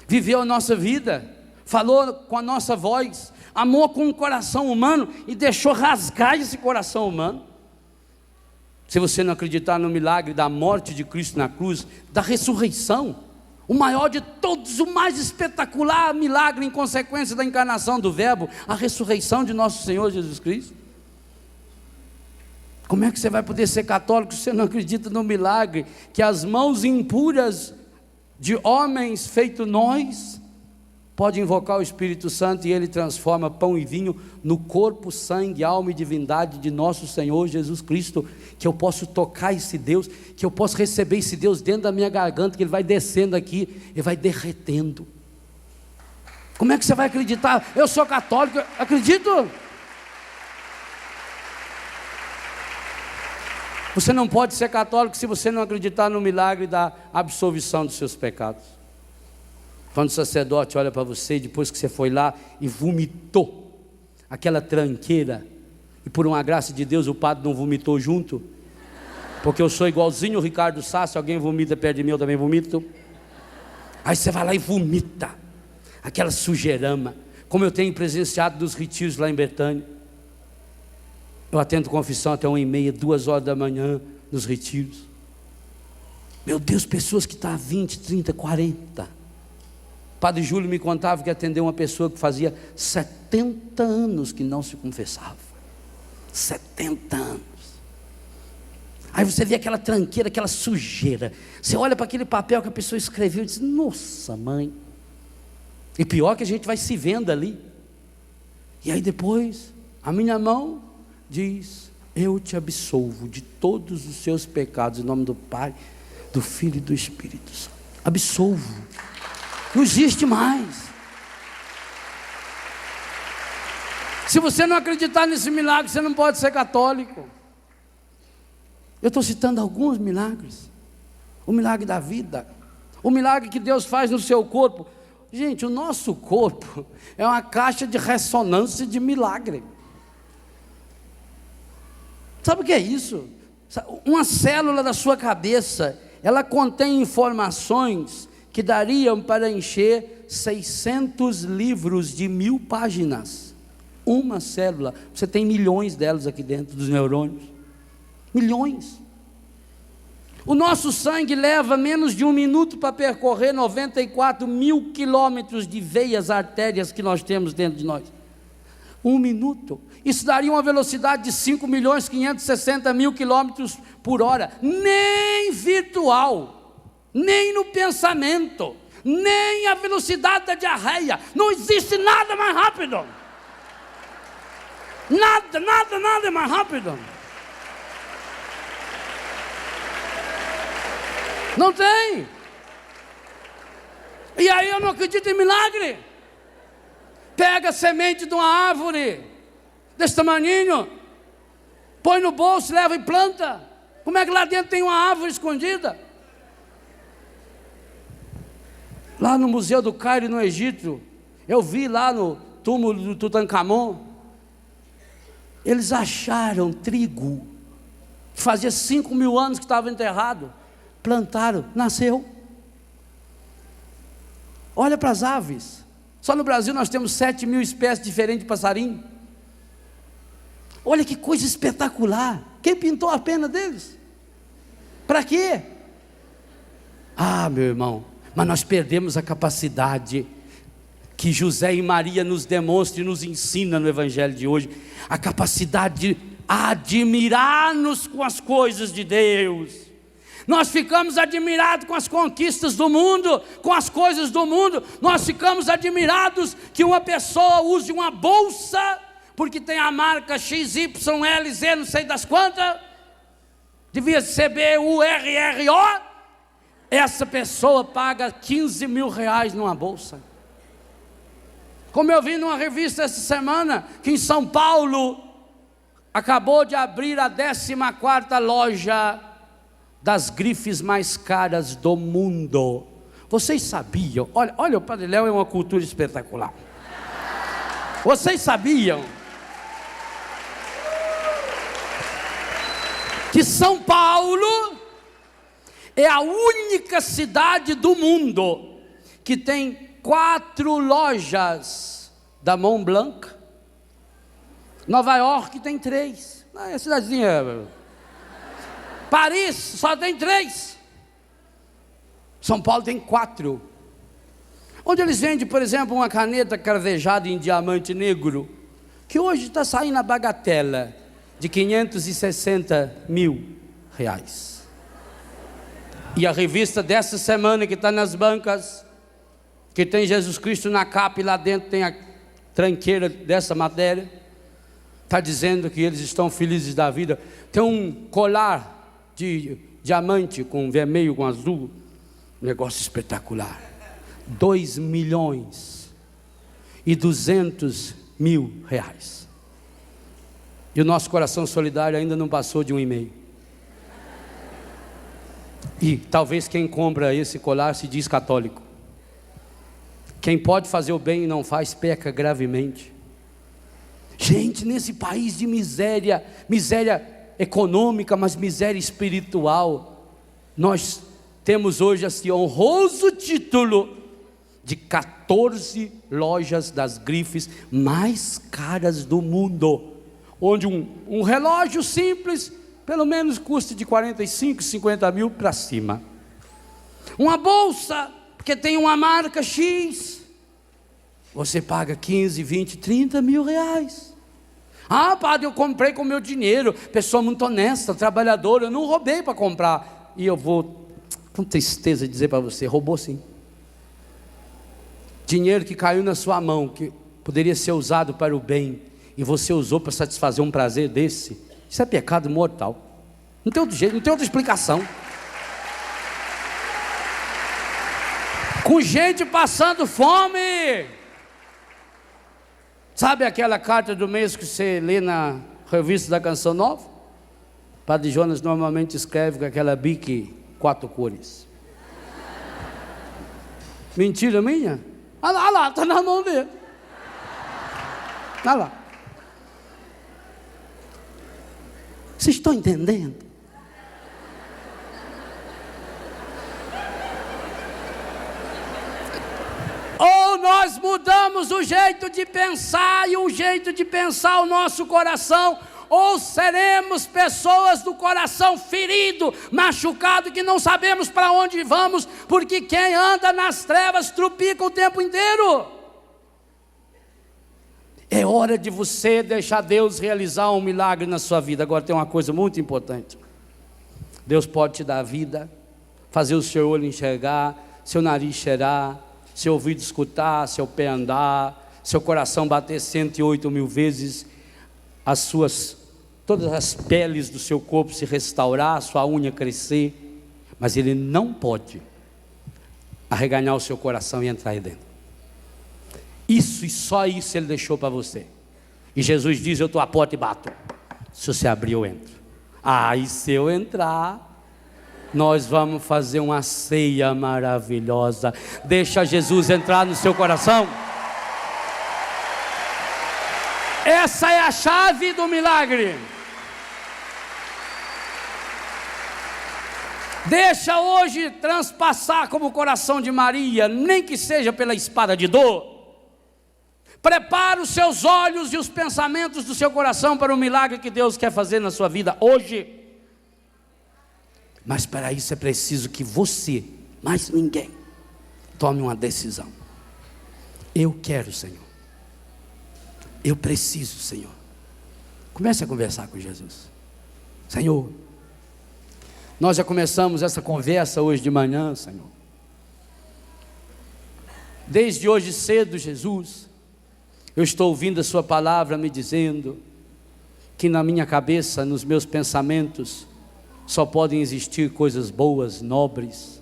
viveu a nossa vida, falou com a nossa voz, amou com o coração humano e deixou rasgar esse coração humano. Se você não acreditar no milagre da morte de Cristo na cruz, da ressurreição, o maior de todos, o mais espetacular milagre em consequência da encarnação do Verbo, a ressurreição de nosso Senhor Jesus Cristo, como é que você vai poder ser católico se você não acredita no milagre que as mãos impuras de homens feito nós pode invocar o Espírito Santo e ele transforma pão e vinho no corpo, sangue, alma e divindade de nosso Senhor Jesus Cristo, que eu posso tocar esse Deus, que eu posso receber esse Deus dentro da minha garganta, que ele vai descendo aqui e vai derretendo. Como é que você vai acreditar? Eu sou católico, acredito. Você não pode ser católico se você não acreditar no milagre da absolvição dos seus pecados. Quando o sacerdote olha para você, depois que você foi lá e vomitou aquela tranqueira, e por uma graça de Deus o padre não vomitou junto, porque eu sou igualzinho o Ricardo Sá, se alguém vomita perto de mim eu também vomito. Aí você vai lá e vomita aquela sujeirama, como eu tenho presenciado dos retiros lá em Betânia. Eu atendo confissão até 1h30, 2h da manhã nos retiros. Meu Deus, pessoas que estão há 20, 30, 40. O Padre Júlio me contava que atendeu uma pessoa que fazia 70 anos que não se confessava. 70 anos. Aí você vê aquela tranqueira, aquela sujeira. Você olha para aquele papel que a pessoa escreveu e diz: nossa, mãe. E pior que a gente vai se vendo ali. E aí depois, a minha mão diz: eu te absolvo de todos os seus pecados, em nome do Pai, do Filho e do Espírito Santo. Absolvo. Não existe mais. Se você não acreditar nesse milagre, você não pode ser católico. Eu estou citando alguns milagres. O milagre da vida, o milagre que Deus faz no seu corpo. Gente, o nosso corpo é uma caixa de ressonância de milagre. Sabe o que é isso? Uma célula da sua cabeça, ela contém informações que dariam para encher 600 livros de 1000 páginas. Uma célula, você tem milhões delas aqui dentro dos neurônios. Milhões. O nosso sangue leva menos de 1 minuto para percorrer 94 mil quilômetros de veias, artérias que nós temos dentro de nós. 1 minuto. Isso daria uma velocidade de 5.560.000 quilômetros por hora. Nem virtual, nem no pensamento, nem a velocidade da diarreia. Não existe nada mais rápido. Nada é mais rápido. Não tem. E aí eu não acredito em milagre. Pega a semente de uma árvore desse tamaninho, põe no bolso, leva e planta. Como é que lá dentro tem uma árvore escondida? Lá no Museu do Cairo, no Egito, eu vi lá no túmulo do Tutankhamon, eles acharam trigo, que fazia 5.000 anos que estava enterrado. Plantaram, nasceu. Olha para as aves. Só no Brasil nós temos 7.000 espécies diferentes de passarinho. Olha que coisa espetacular. Quem pintou a pena deles? Para quê? Ah, meu irmão, mas nós perdemos a capacidade que José e Maria nos demonstram e nos ensina no Evangelho de hoje, a capacidade de admirar-nos com as coisas de Deus. Nós ficamos admirados com as conquistas do mundo, com as coisas do mundo. Nós ficamos admirados que uma pessoa use uma bolsa, porque tem a marca XYLZ, não sei das quantas, devia ser BURRO. Essa pessoa paga 15 mil reais numa bolsa. Como eu vi numa revista essa semana, que em São Paulo acabou de abrir a 14ª loja das grifes mais caras do mundo. Vocês sabiam? Olha, o Padre Léo é uma cultura espetacular. Vocês sabiam que São Paulo é a única cidade do mundo que tem 4 lojas da Montblanc? Nova York tem 3. É a cidadezinha. Paris só tem 3. São Paulo tem 4. Onde eles vendem, por exemplo, uma caneta cravejada em diamante negro, que hoje está saindo a bagatela de 560 mil reais. E a revista dessa semana que está nas bancas, que tem Jesus Cristo na capa e lá dentro tem a tranqueira dessa matéria, está dizendo que eles estão felizes da vida. Tem um colar de diamante com vermelho, com azul, um negócio espetacular. 2.200.000 reais. E o nosso coração solidário ainda não passou de 1,5. E talvez quem compra esse colar se diz católico. Quem pode fazer o bem e não faz, peca gravemente. Gente, nesse país de miséria econômica, mas miséria espiritual, nós temos hoje esse honroso título de 14 lojas das grifes mais caras do mundo, onde um relógio simples, pelo menos custa de 45, 50 mil para cima. Uma bolsa, porque tem uma marca X, você paga 15, 20, 30 mil reais. Ah, padre, eu comprei com meu dinheiro, pessoa muito honesta, trabalhadora, eu não roubei para comprar. E eu vou, com tristeza, dizer para você, roubou sim. Dinheiro que caiu na sua mão, que poderia ser usado para o bem, e você usou para satisfazer um prazer desse, isso é pecado mortal. Não tem outro jeito, não tem outra explicação. com gente passando fome. Sabe aquela carta do mês que você lê na revista da Canção Nova? Padre Jonas normalmente escreve com aquela bique 4 cores. Mentira minha? Olha lá, está na mão dele. Olha lá. Vocês estão entendendo? Ou nós mudamos o jeito de pensar e o jeito de pensar o nosso coração, ou seremos pessoas do coração ferido, machucado, que não sabemos para onde vamos, porque quem anda nas trevas trupica o tempo inteiro. É hora de você deixar Deus realizar um milagre na sua vida. Agora tem uma coisa muito importante. Deus pode te dar vida, fazer o seu olho enxergar, seu nariz cheirar, seu ouvido escutar, seu pé andar, seu coração bater 108 mil vezes, todas as peles do seu corpo se restaurar, sua unha crescer, mas Ele não pode arreganhar o seu coração e entrar aí dentro. Isso e só isso Ele deixou para você. E Jesus diz: eu estou à porta e bato. Se você abrir, eu entro. E se eu entrar, nós vamos fazer uma ceia maravilhosa. Deixa Jesus entrar no seu coração. Essa é a chave do milagre. Deixa hoje transpassar como o coração de Maria, nem que seja pela espada de dor. Prepara os seus olhos e os pensamentos do seu coração para o milagre que Deus quer fazer na sua vida hoje. Mas para isso é preciso que você, mais ninguém, tome uma decisão. Eu quero, Senhor. Eu preciso, Senhor. Comece a conversar com Jesus. Senhor, nós já começamos essa conversa hoje de manhã, Senhor. Desde hoje cedo, Jesus, eu estou ouvindo a sua palavra me dizendo que na minha cabeça, nos meus pensamentos, só podem existir coisas boas, nobres,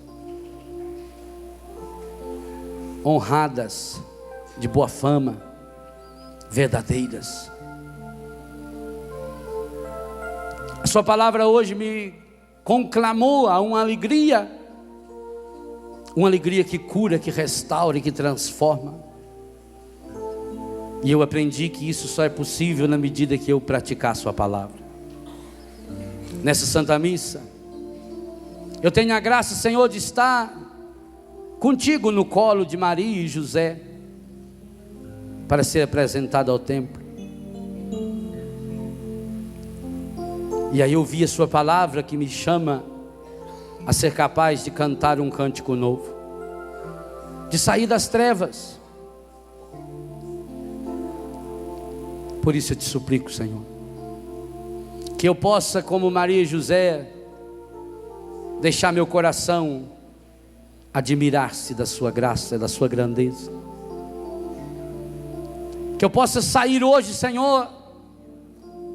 honradas, de boa fama, verdadeiras. A sua palavra hoje me conclamou a uma alegria que cura, que restaura e que transforma. E eu aprendi que isso só é possível na medida que eu praticar a sua palavra. Nessa Santa Missa, eu tenho a graça, Senhor, de estar contigo no colo de Maria e José, para ser apresentado ao templo. E aí eu vi a sua palavra que me chama a ser capaz de cantar um cântico novo, de sair das trevas. Por isso eu te suplico, Senhor, que eu possa, como Maria e José, deixar meu coração admirar-se da sua graça, da sua grandeza. Que eu possa sair hoje, Senhor,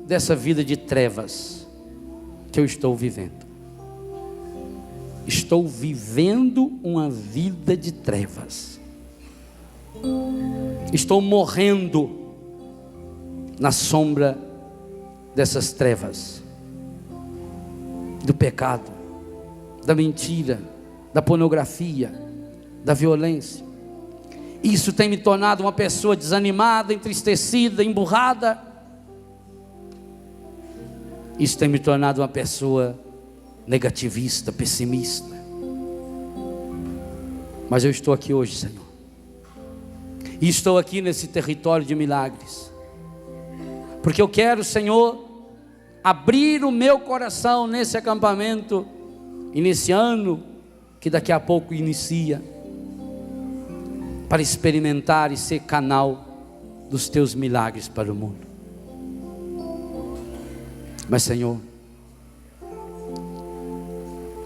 dessa vida de trevas que eu estou vivendo. Estou vivendo uma vida de trevas. Estou morrendo na sombra dessas trevas, do pecado, da mentira, da pornografia, da violência. Isso tem me tornado uma pessoa desanimada, entristecida, emburrada. Isso tem me tornado uma pessoa negativista, pessimista. Mas eu estou aqui hoje, Senhor, e estou aqui nesse território de milagres, porque eu quero, Senhor, abrir o meu coração nesse acampamento e nesse ano que daqui a pouco inicia, para experimentar e ser canal dos teus milagres para o mundo. Mas, Senhor,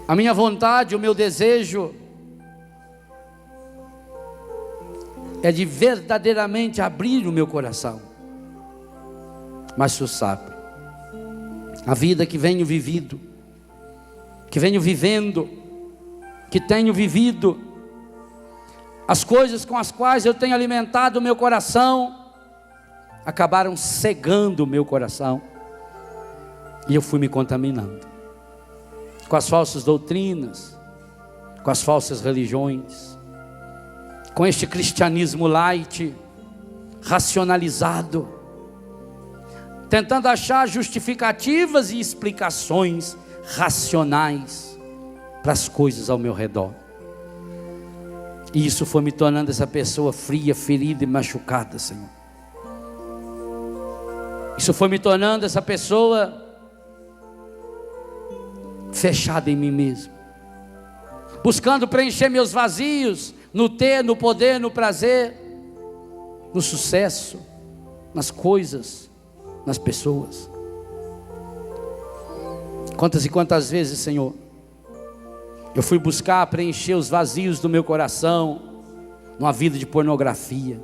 a minha vontade, o meu desejo é de verdadeiramente abrir o meu coração. Mas o Senhor sabe, a vida que venho vivendo, que tenho vivido, As coisas com as quais eu tenho alimentado o meu coração acabaram cegando o meu coração, e eu fui me contaminando com as falsas doutrinas, com as falsas religiões, com este cristianismo light, racionalizado, tentando achar justificativas e explicações racionais para as coisas ao meu redor. E isso foi me tornando essa pessoa fria, ferida e machucada, Senhor. Isso foi me tornando essa pessoa fechada em mim mesmo, buscando preencher meus vazios no ter, no poder, no prazer, no sucesso, nas coisas, nas pessoas. Quantas e quantas vezes, Senhor, eu fui buscar preencher os vazios do meu coração numa vida de pornografia,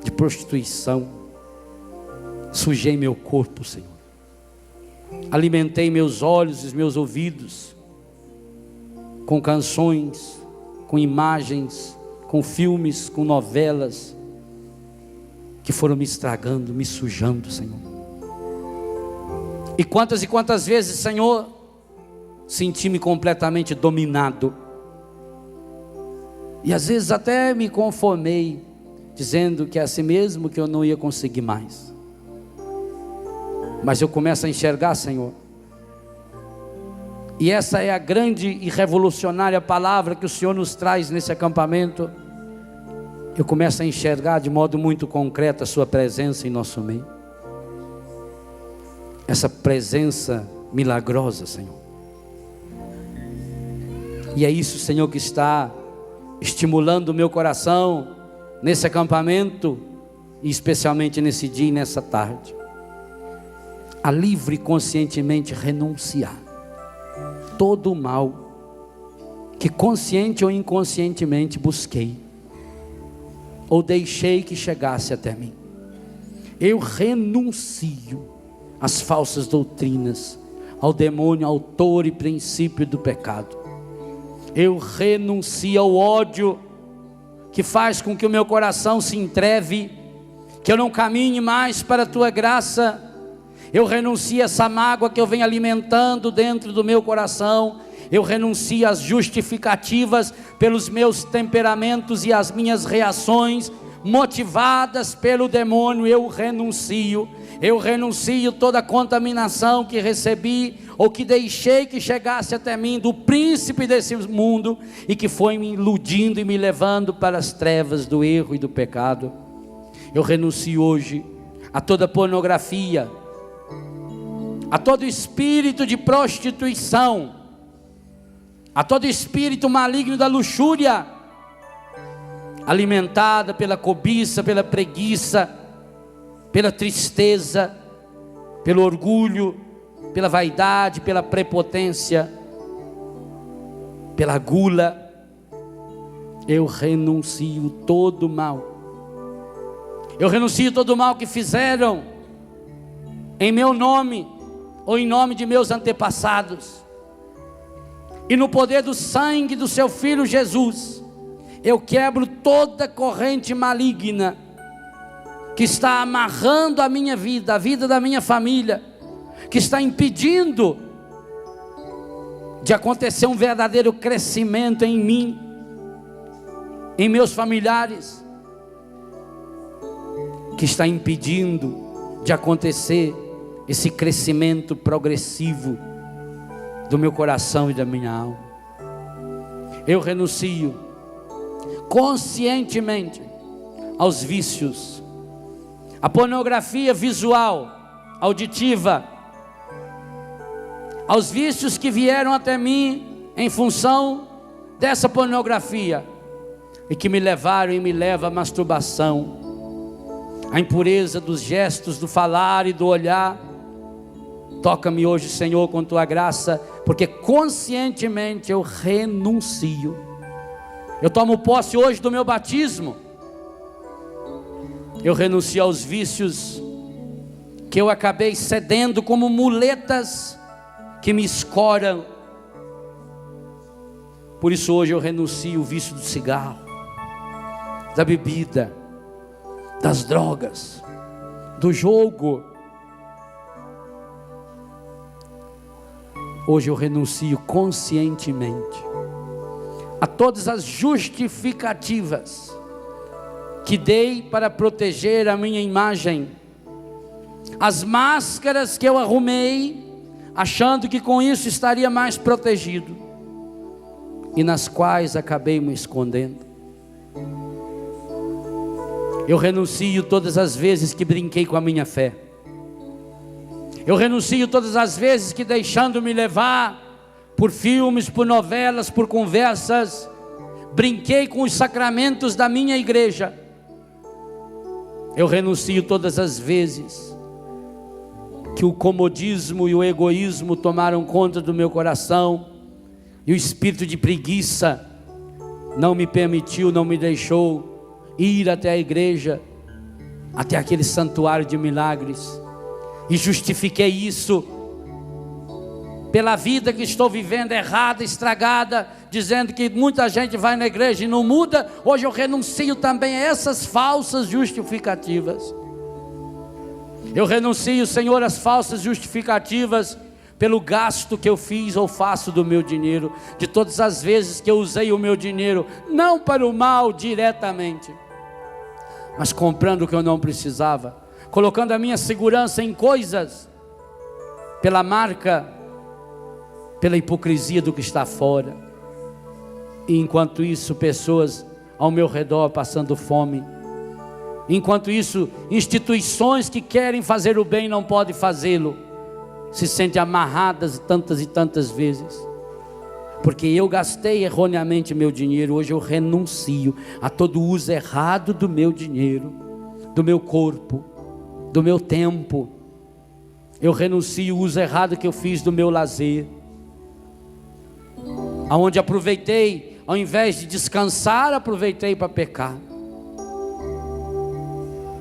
de prostituição. Sujei meu corpo, Senhor. Alimentei meus olhos e meus ouvidos com canções, com imagens, com filmes, com novelas que foram me estragando, me sujando, Senhor. E quantas vezes, Senhor, senti-me completamente dominado. E às vezes até me conformei, dizendo que é assim mesmo, que eu não ia conseguir mais. Mas eu começo a enxergar, Senhor, e essa é a grande e revolucionária palavra que o Senhor nos traz nesse acampamento. Eu começo a enxergar de modo muito concreto a sua presença em nosso meio, essa presença milagrosa, Senhor. E é isso, Senhor, que está estimulando o meu coração nesse acampamento, e especialmente nesse dia e nessa tarde, a livre e conscientemente renunciar todo o mal que consciente ou inconscientemente busquei ou deixei que chegasse até mim. Eu renuncio às falsas doutrinas, ao demônio autor e princípio do pecado. Eu renuncio ao ódio que faz com que o meu coração se entreve, que eu não caminhe mais para a tua graça. Eu renuncio a essa mágoa que eu venho alimentando dentro do meu coração. Eu renuncio às justificativas pelos meus temperamentos e as minhas reações motivadas pelo demônio. Eu renuncio toda a contaminação que recebi ou que deixei que chegasse até mim do príncipe desse mundo e que foi me iludindo e me levando para as trevas do erro e do pecado. Eu renuncio hoje a toda pornografia, a todo espírito de prostituição, a todo espírito maligno da luxúria, alimentada pela cobiça, pela preguiça, pela tristeza, pelo orgulho, pela vaidade, pela prepotência, pela gula. Eu renuncio todo o mal. Eu renuncio todo o mal que fizeram em meu nome ou em nome de meus antepassados. E no poder do sangue do seu Filho Jesus, eu quebro toda corrente maligna que está amarrando a minha vida, a vida da minha família, que está impedindo de acontecer um verdadeiro crescimento em mim, em meus familiares, que está impedindo de acontecer esse crescimento progressivo do meu coração e da minha alma. Eu renuncio conscientemente aos vícios, à pornografia visual, auditiva, aos vícios que vieram até mim em função dessa pornografia e que me levaram e me levam à masturbação, à impureza dos gestos, do falar e do olhar. Toca-me hoje, Senhor, com tua graça, porque conscientemente eu renuncio. Eu tomo posse hoje do meu batismo. Eu renuncio aos vícios que eu acabei cedendo como muletas que me escoram. Por isso hoje eu renuncio o vício do cigarro, da bebida, das drogas, do jogo. Hoje eu renuncio conscientemente a todas as justificativas que dei para proteger a minha imagem, as máscaras que eu arrumei, achando que com isso estaria mais protegido, e nas quais acabei me escondendo. Eu renuncio todas as vezes que brinquei com a minha fé. Eu renuncio todas as vezes que, deixando-me levar por filmes, por novelas, por conversas, brinquei com os sacramentos da minha igreja. Eu renuncio todas as vezes que o comodismo e o egoísmo tomaram conta do meu coração, e o espírito de preguiça não me permitiu, não me deixou ir até a igreja, até aquele santuário de milagres, e justifiquei isso pela vida que estou vivendo errada, estragada, dizendo que muita gente vai na igreja e não muda. Hoje eu renuncio também a essas falsas justificativas. Eu renuncio, Senhor, às falsas justificativas pelo gasto que eu fiz ou faço do meu dinheiro, de todas as vezes que eu usei o meu dinheiro, não para o mal diretamente, mas comprando o que eu não precisava, colocando a minha segurança em coisas, pela marca, pela hipocrisia do que está fora. E enquanto isso, pessoas ao meu redor passando fome. Enquanto isso, instituições que querem fazer o bem não podem fazê-lo, se sentem amarradas tantas e tantas vezes, porque eu gastei erroneamente meu dinheiro. Hoje eu renuncio a todo uso errado do meu dinheiro, do meu corpo, do meu tempo. Eu renuncio o uso errado que eu fiz do meu lazer, aonde aproveitei, ao invés de descansar, aproveitei para pecar.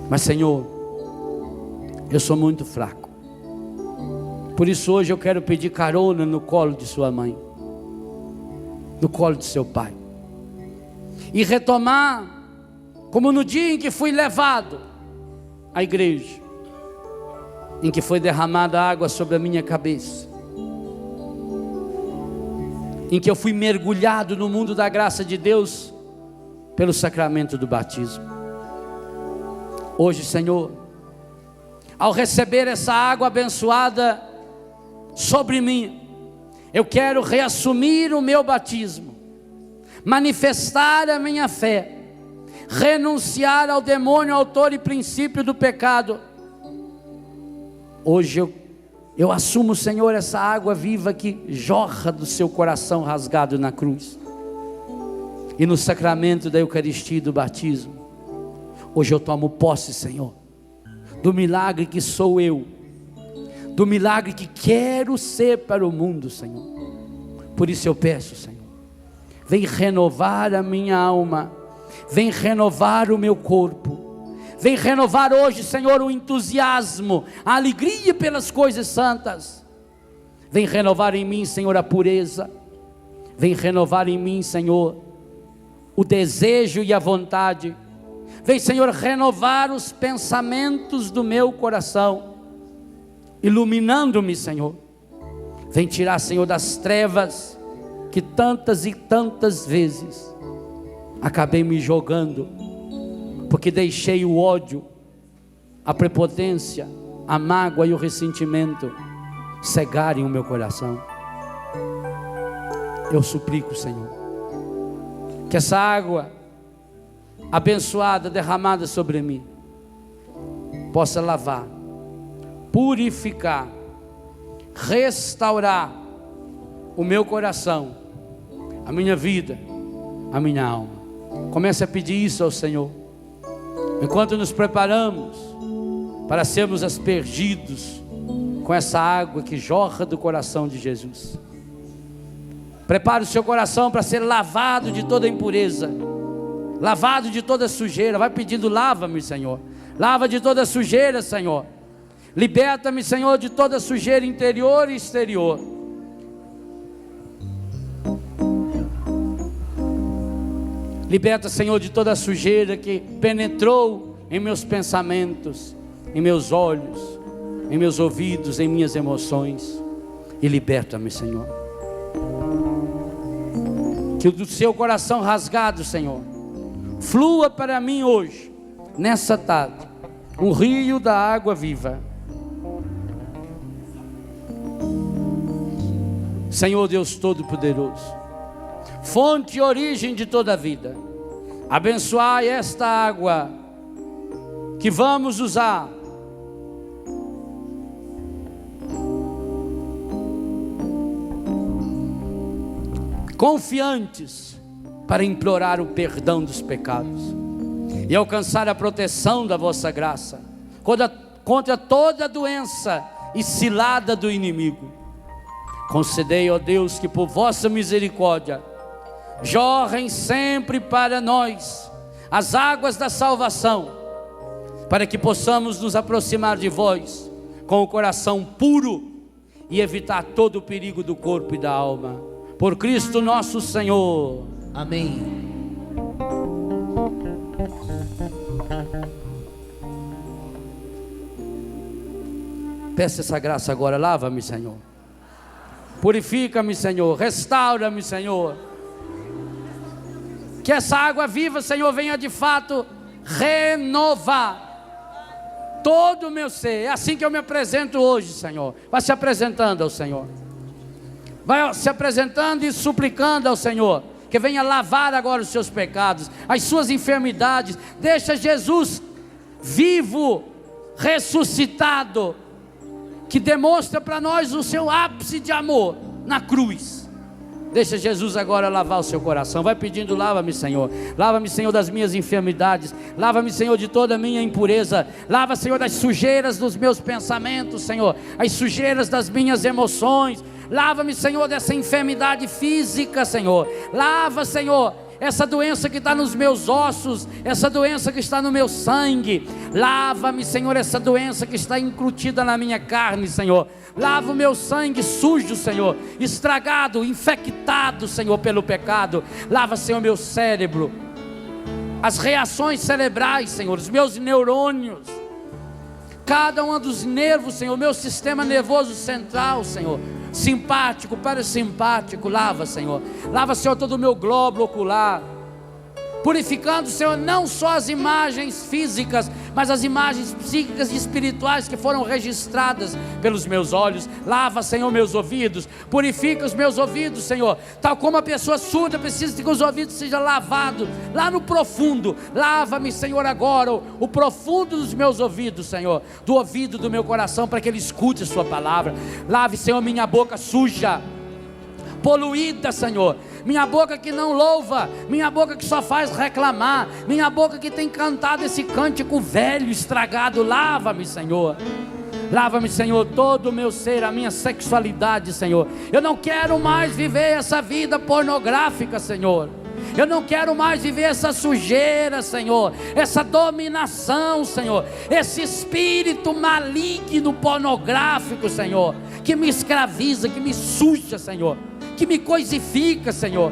Mas, Senhor, eu sou muito fraco, por isso hoje eu quero pedir carona no colo de sua mãe, no colo de seu pai, e retomar, como no dia em que fui levado à igreja, em que foi derramada água sobre a minha cabeça, em que eu fui mergulhado no mundo da graça de Deus, pelo sacramento do batismo. Hoje, Senhor, ao receber essa água abençoada sobre mim, eu quero reassumir o meu batismo, manifestar a minha fé, renunciar ao demônio, autor e princípio do pecado. Hoje eu assumo, Senhor, essa água viva que jorra do seu coração rasgado na cruz, e no sacramento da Eucaristia e do batismo. Hoje eu tomo posse, Senhor, do milagre que sou eu, do milagre que quero ser para o mundo, Senhor. Por isso eu peço, Senhor, vem renovar a minha alma, vem renovar o meu corpo, vem renovar hoje, Senhor, o entusiasmo, a alegria pelas coisas santas. Vem renovar em mim, Senhor, a pureza. Vem renovar em mim, Senhor, o desejo e a vontade. Vem, Senhor, renovar os pensamentos do meu coração, iluminando-me, Senhor. Vem tirar, Senhor, das trevas que tantas e tantas vezes acabei me jogando, porque deixei o ódio, a prepotência, a mágoa e o ressentimento cegarem o meu coração. Eu suplico, Senhor, que essa água abençoada, derramada sobre mim, possa lavar, purificar, restaurar o meu coração, a minha vida, a minha alma. Comece a pedir isso ao Senhor, enquanto nos preparamos para sermos aspergidos com essa água que jorra do coração de Jesus. Prepare o seu coração para ser lavado de toda impureza, lavado de toda sujeira. Vai pedindo: lava-me, Senhor, lava de toda sujeira, Senhor, liberta-me, Senhor, de toda sujeira interior e exterior. Liberta, Senhor, de toda a sujeira que penetrou em meus pensamentos, em meus olhos, em meus ouvidos, em minhas emoções. E liberta-me, Senhor. Que do seu coração rasgado, Senhor, flua para mim hoje, nessa tarde, um rio da água viva. Senhor Deus Todo-Poderoso, fonte e origem de toda a vida, abençoai esta água que vamos usar confiantes para implorar o perdão dos pecados e alcançar a proteção da vossa graça contra toda doença e cilada do inimigo. Concedei, ó Deus, que por vossa misericórdia jorrem sempre para nós as águas da salvação, para que possamos nos aproximar de vós com o coração puro e evitar todo o perigo do corpo e da alma. Por Cristo nosso Senhor. Amém. Peça essa graça agora. Lava-me, Senhor. Purifica-me, Senhor. Restaura-me, Senhor. Que essa água viva, Senhor, venha de fato renovar todo o meu ser. É assim que eu me apresento hoje, Senhor. Vai se apresentando ao Senhor. Vai se apresentando e suplicando ao Senhor que venha lavar agora os seus pecados, as suas enfermidades. Deixa Jesus vivo, ressuscitado, que demonstra para nós o seu ápice de amor na cruz. Deixa Jesus agora lavar o seu coração. Vai pedindo: lava-me, Senhor. Lava-me, Senhor, das minhas enfermidades. Lava-me, Senhor, de toda a minha impureza. Lava, Senhor, das sujeiras dos meus pensamentos, Senhor, as sujeiras das minhas emoções. Lava-me, Senhor, dessa enfermidade física, Senhor. Lava, Senhor, essa doença que está nos meus ossos, essa doença que está no meu sangue. Lava-me, Senhor, essa doença que está incrutida na minha carne, Senhor. Lava o meu sangue sujo, Senhor, estragado, infectado, Senhor, pelo pecado. Lava, Senhor, meu cérebro, as reações cerebrais, Senhor, os meus neurônios, cada um dos nervos, Senhor, meu sistema nervoso central, Senhor, simpático, parasimpático. Lava, Senhor. Lava, Senhor, todo o meu globo ocular, purificando, Senhor, não só as imagens físicas, mas as imagens psíquicas e espirituais que foram registradas pelos meus olhos. Lava, Senhor, meus ouvidos, purifica os meus ouvidos, Senhor, tal como a pessoa surda precisa que os ouvidos sejam lavados, lá no profundo. Lava-me, Senhor, agora o profundo dos meus ouvidos, Senhor, do ouvido do meu coração, para que ele escute a sua palavra. Lave, Senhor, minha boca suja, poluída, Senhor, minha boca que não louva, minha boca que só faz reclamar, minha boca que tem cantado esse cântico velho, estragado. Lava-me, Senhor. Lava-me, Senhor, todo o meu ser, a minha sexualidade, Senhor. Eu não quero mais viver essa vida pornográfica, Senhor. Eu não quero mais viver essa sujeira, Senhor, essa dominação, Senhor, esse espírito maligno pornográfico, Senhor, que me escraviza, que me suja, Senhor, que me coisifica, Senhor,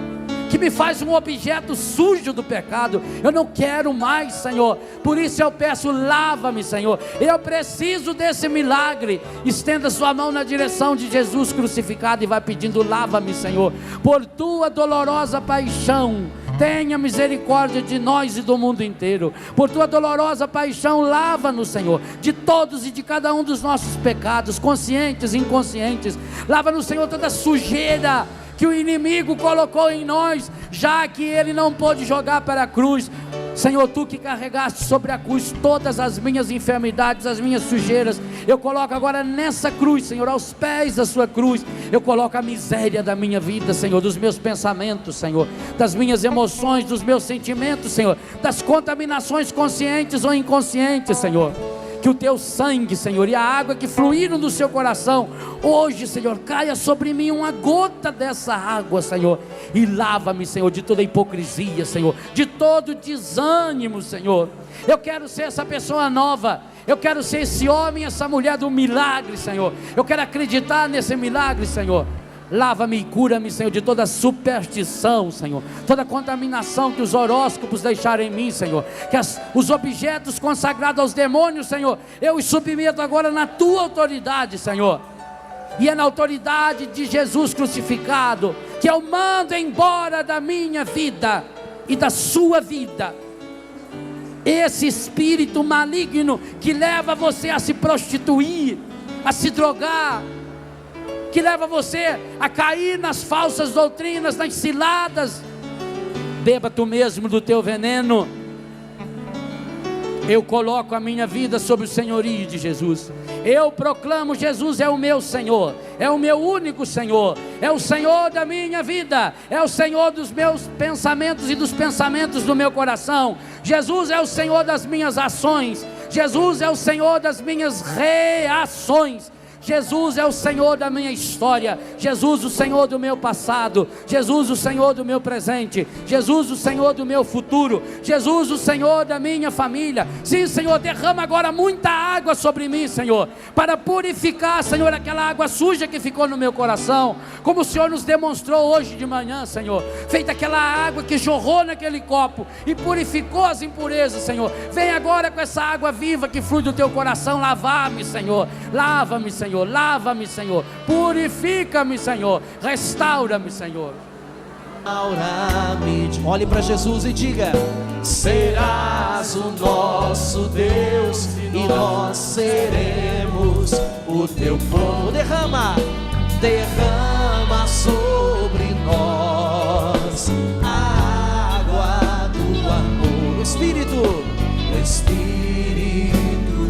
que me faz um objeto sujo do pecado. Eu não quero mais, Senhor. Por isso eu peço: lava-me, Senhor. Eu preciso desse milagre. Estenda sua mão na direção de Jesus crucificado e vai pedindo: lava-me, Senhor, por tua dolorosa paixão. Tenha misericórdia de nós e do mundo inteiro. Por tua dolorosa paixão, lava-nos, Senhor, de todos e de cada um dos nossos pecados, conscientes e inconscientes. Lava-nos, Senhor, toda sujeira que o inimigo colocou em nós, já que ele não pôde jogar para a cruz. Senhor, tu que carregaste sobre a cruz todas as minhas enfermidades, as minhas sujeiras, eu coloco agora nessa cruz, Senhor, aos pés da sua cruz, eu coloco a miséria da minha vida, Senhor, dos meus pensamentos, Senhor, das minhas emoções, dos meus sentimentos, Senhor, das contaminações conscientes ou inconscientes, Senhor. Que o teu sangue, Senhor, e a água que fluíram do seu coração hoje, Senhor, caia sobre mim uma gota dessa água, Senhor, e lava-me, Senhor, de toda hipocrisia, Senhor, de todo desânimo, Senhor. Eu quero ser essa pessoa nova. Eu quero ser esse homem, essa mulher do milagre, Senhor. Eu quero acreditar nesse milagre, Senhor. Lava-me e cura-me, Senhor, de toda superstição, Senhor, toda contaminação que os horóscopos deixaram em mim, Senhor, que os objetos consagrados aos demônios, Senhor, eu os submeto agora na tua autoridade, Senhor, e é na autoridade de Jesus crucificado que eu mando embora da minha vida e da sua vida esse espírito maligno que leva você a se prostituir, a se drogar, que leva você a cair nas falsas doutrinas, nas ciladas. Beba tu mesmo do teu veneno. Eu coloco a minha vida sob o senhorio de Jesus. Eu proclamo: Jesus é o meu Senhor, é o meu único Senhor, é o Senhor da minha vida, é o Senhor dos meus pensamentos e dos pensamentos do meu coração. Jesus é o Senhor das minhas ações, Jesus é o Senhor das minhas reações. Jesus é o Senhor da minha história, Jesus o Senhor do meu passado, Jesus o Senhor do meu presente, Jesus o Senhor do meu futuro, Jesus o Senhor da minha família. Sim, Senhor, derrama agora muita água sobre mim, Senhor, para purificar, Senhor, aquela água suja que ficou no meu coração, como o Senhor nos demonstrou hoje de manhã, Senhor, feita aquela água que jorrou naquele copo e purificou as impurezas, Senhor. Vem agora com essa água viva que flui do teu coração, lavar-me, Senhor, lava-me, Senhor, lava-me, Senhor, purifica-me, Senhor, restaura-me, Senhor. Olhe para Jesus e diga: serás o nosso Deus e nós seremos o teu povo. Derrama sobre nós a água do amor. Espírito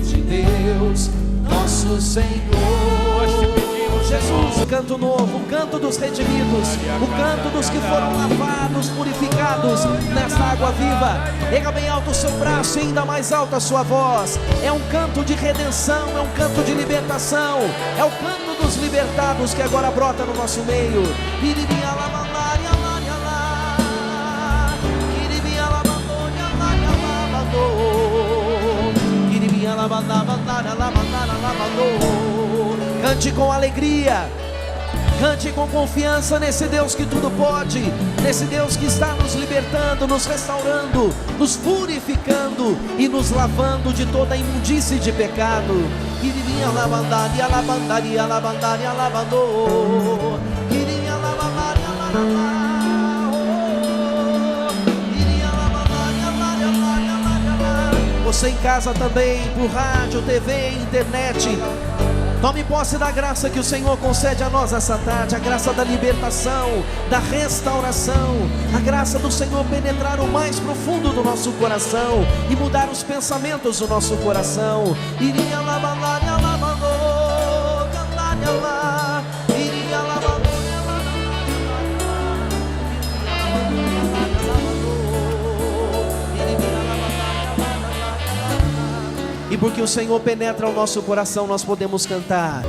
de Deus, nosso Senhor. Jesus, o canto novo, o canto dos redimidos, o canto dos que foram lavados, purificados nesta água viva. Erga bem alto o seu braço e ainda mais alto a sua voz. É um canto de redenção, é um canto de libertação, é o canto dos libertados que agora brota no nosso meio. Cante com alegria, cante com confiança nesse Deus que tudo pode, nesse Deus que está nos libertando, nos restaurando, nos purificando e nos lavando de toda a imundície de pecado. Você em casa também, por rádio, TV, internet, tome posse da graça que o Senhor concede a nós essa tarde, a graça da libertação, da restauração, a graça do Senhor penetrar o mais profundo do nosso coração e mudar os pensamentos do nosso coração. Iria lavar, e porque o Senhor penetra o nosso coração, nós podemos cantar.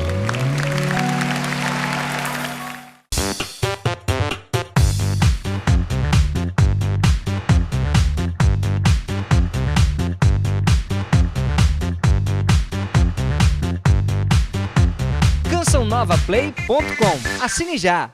CançãoNovaPlay.com. Assine já!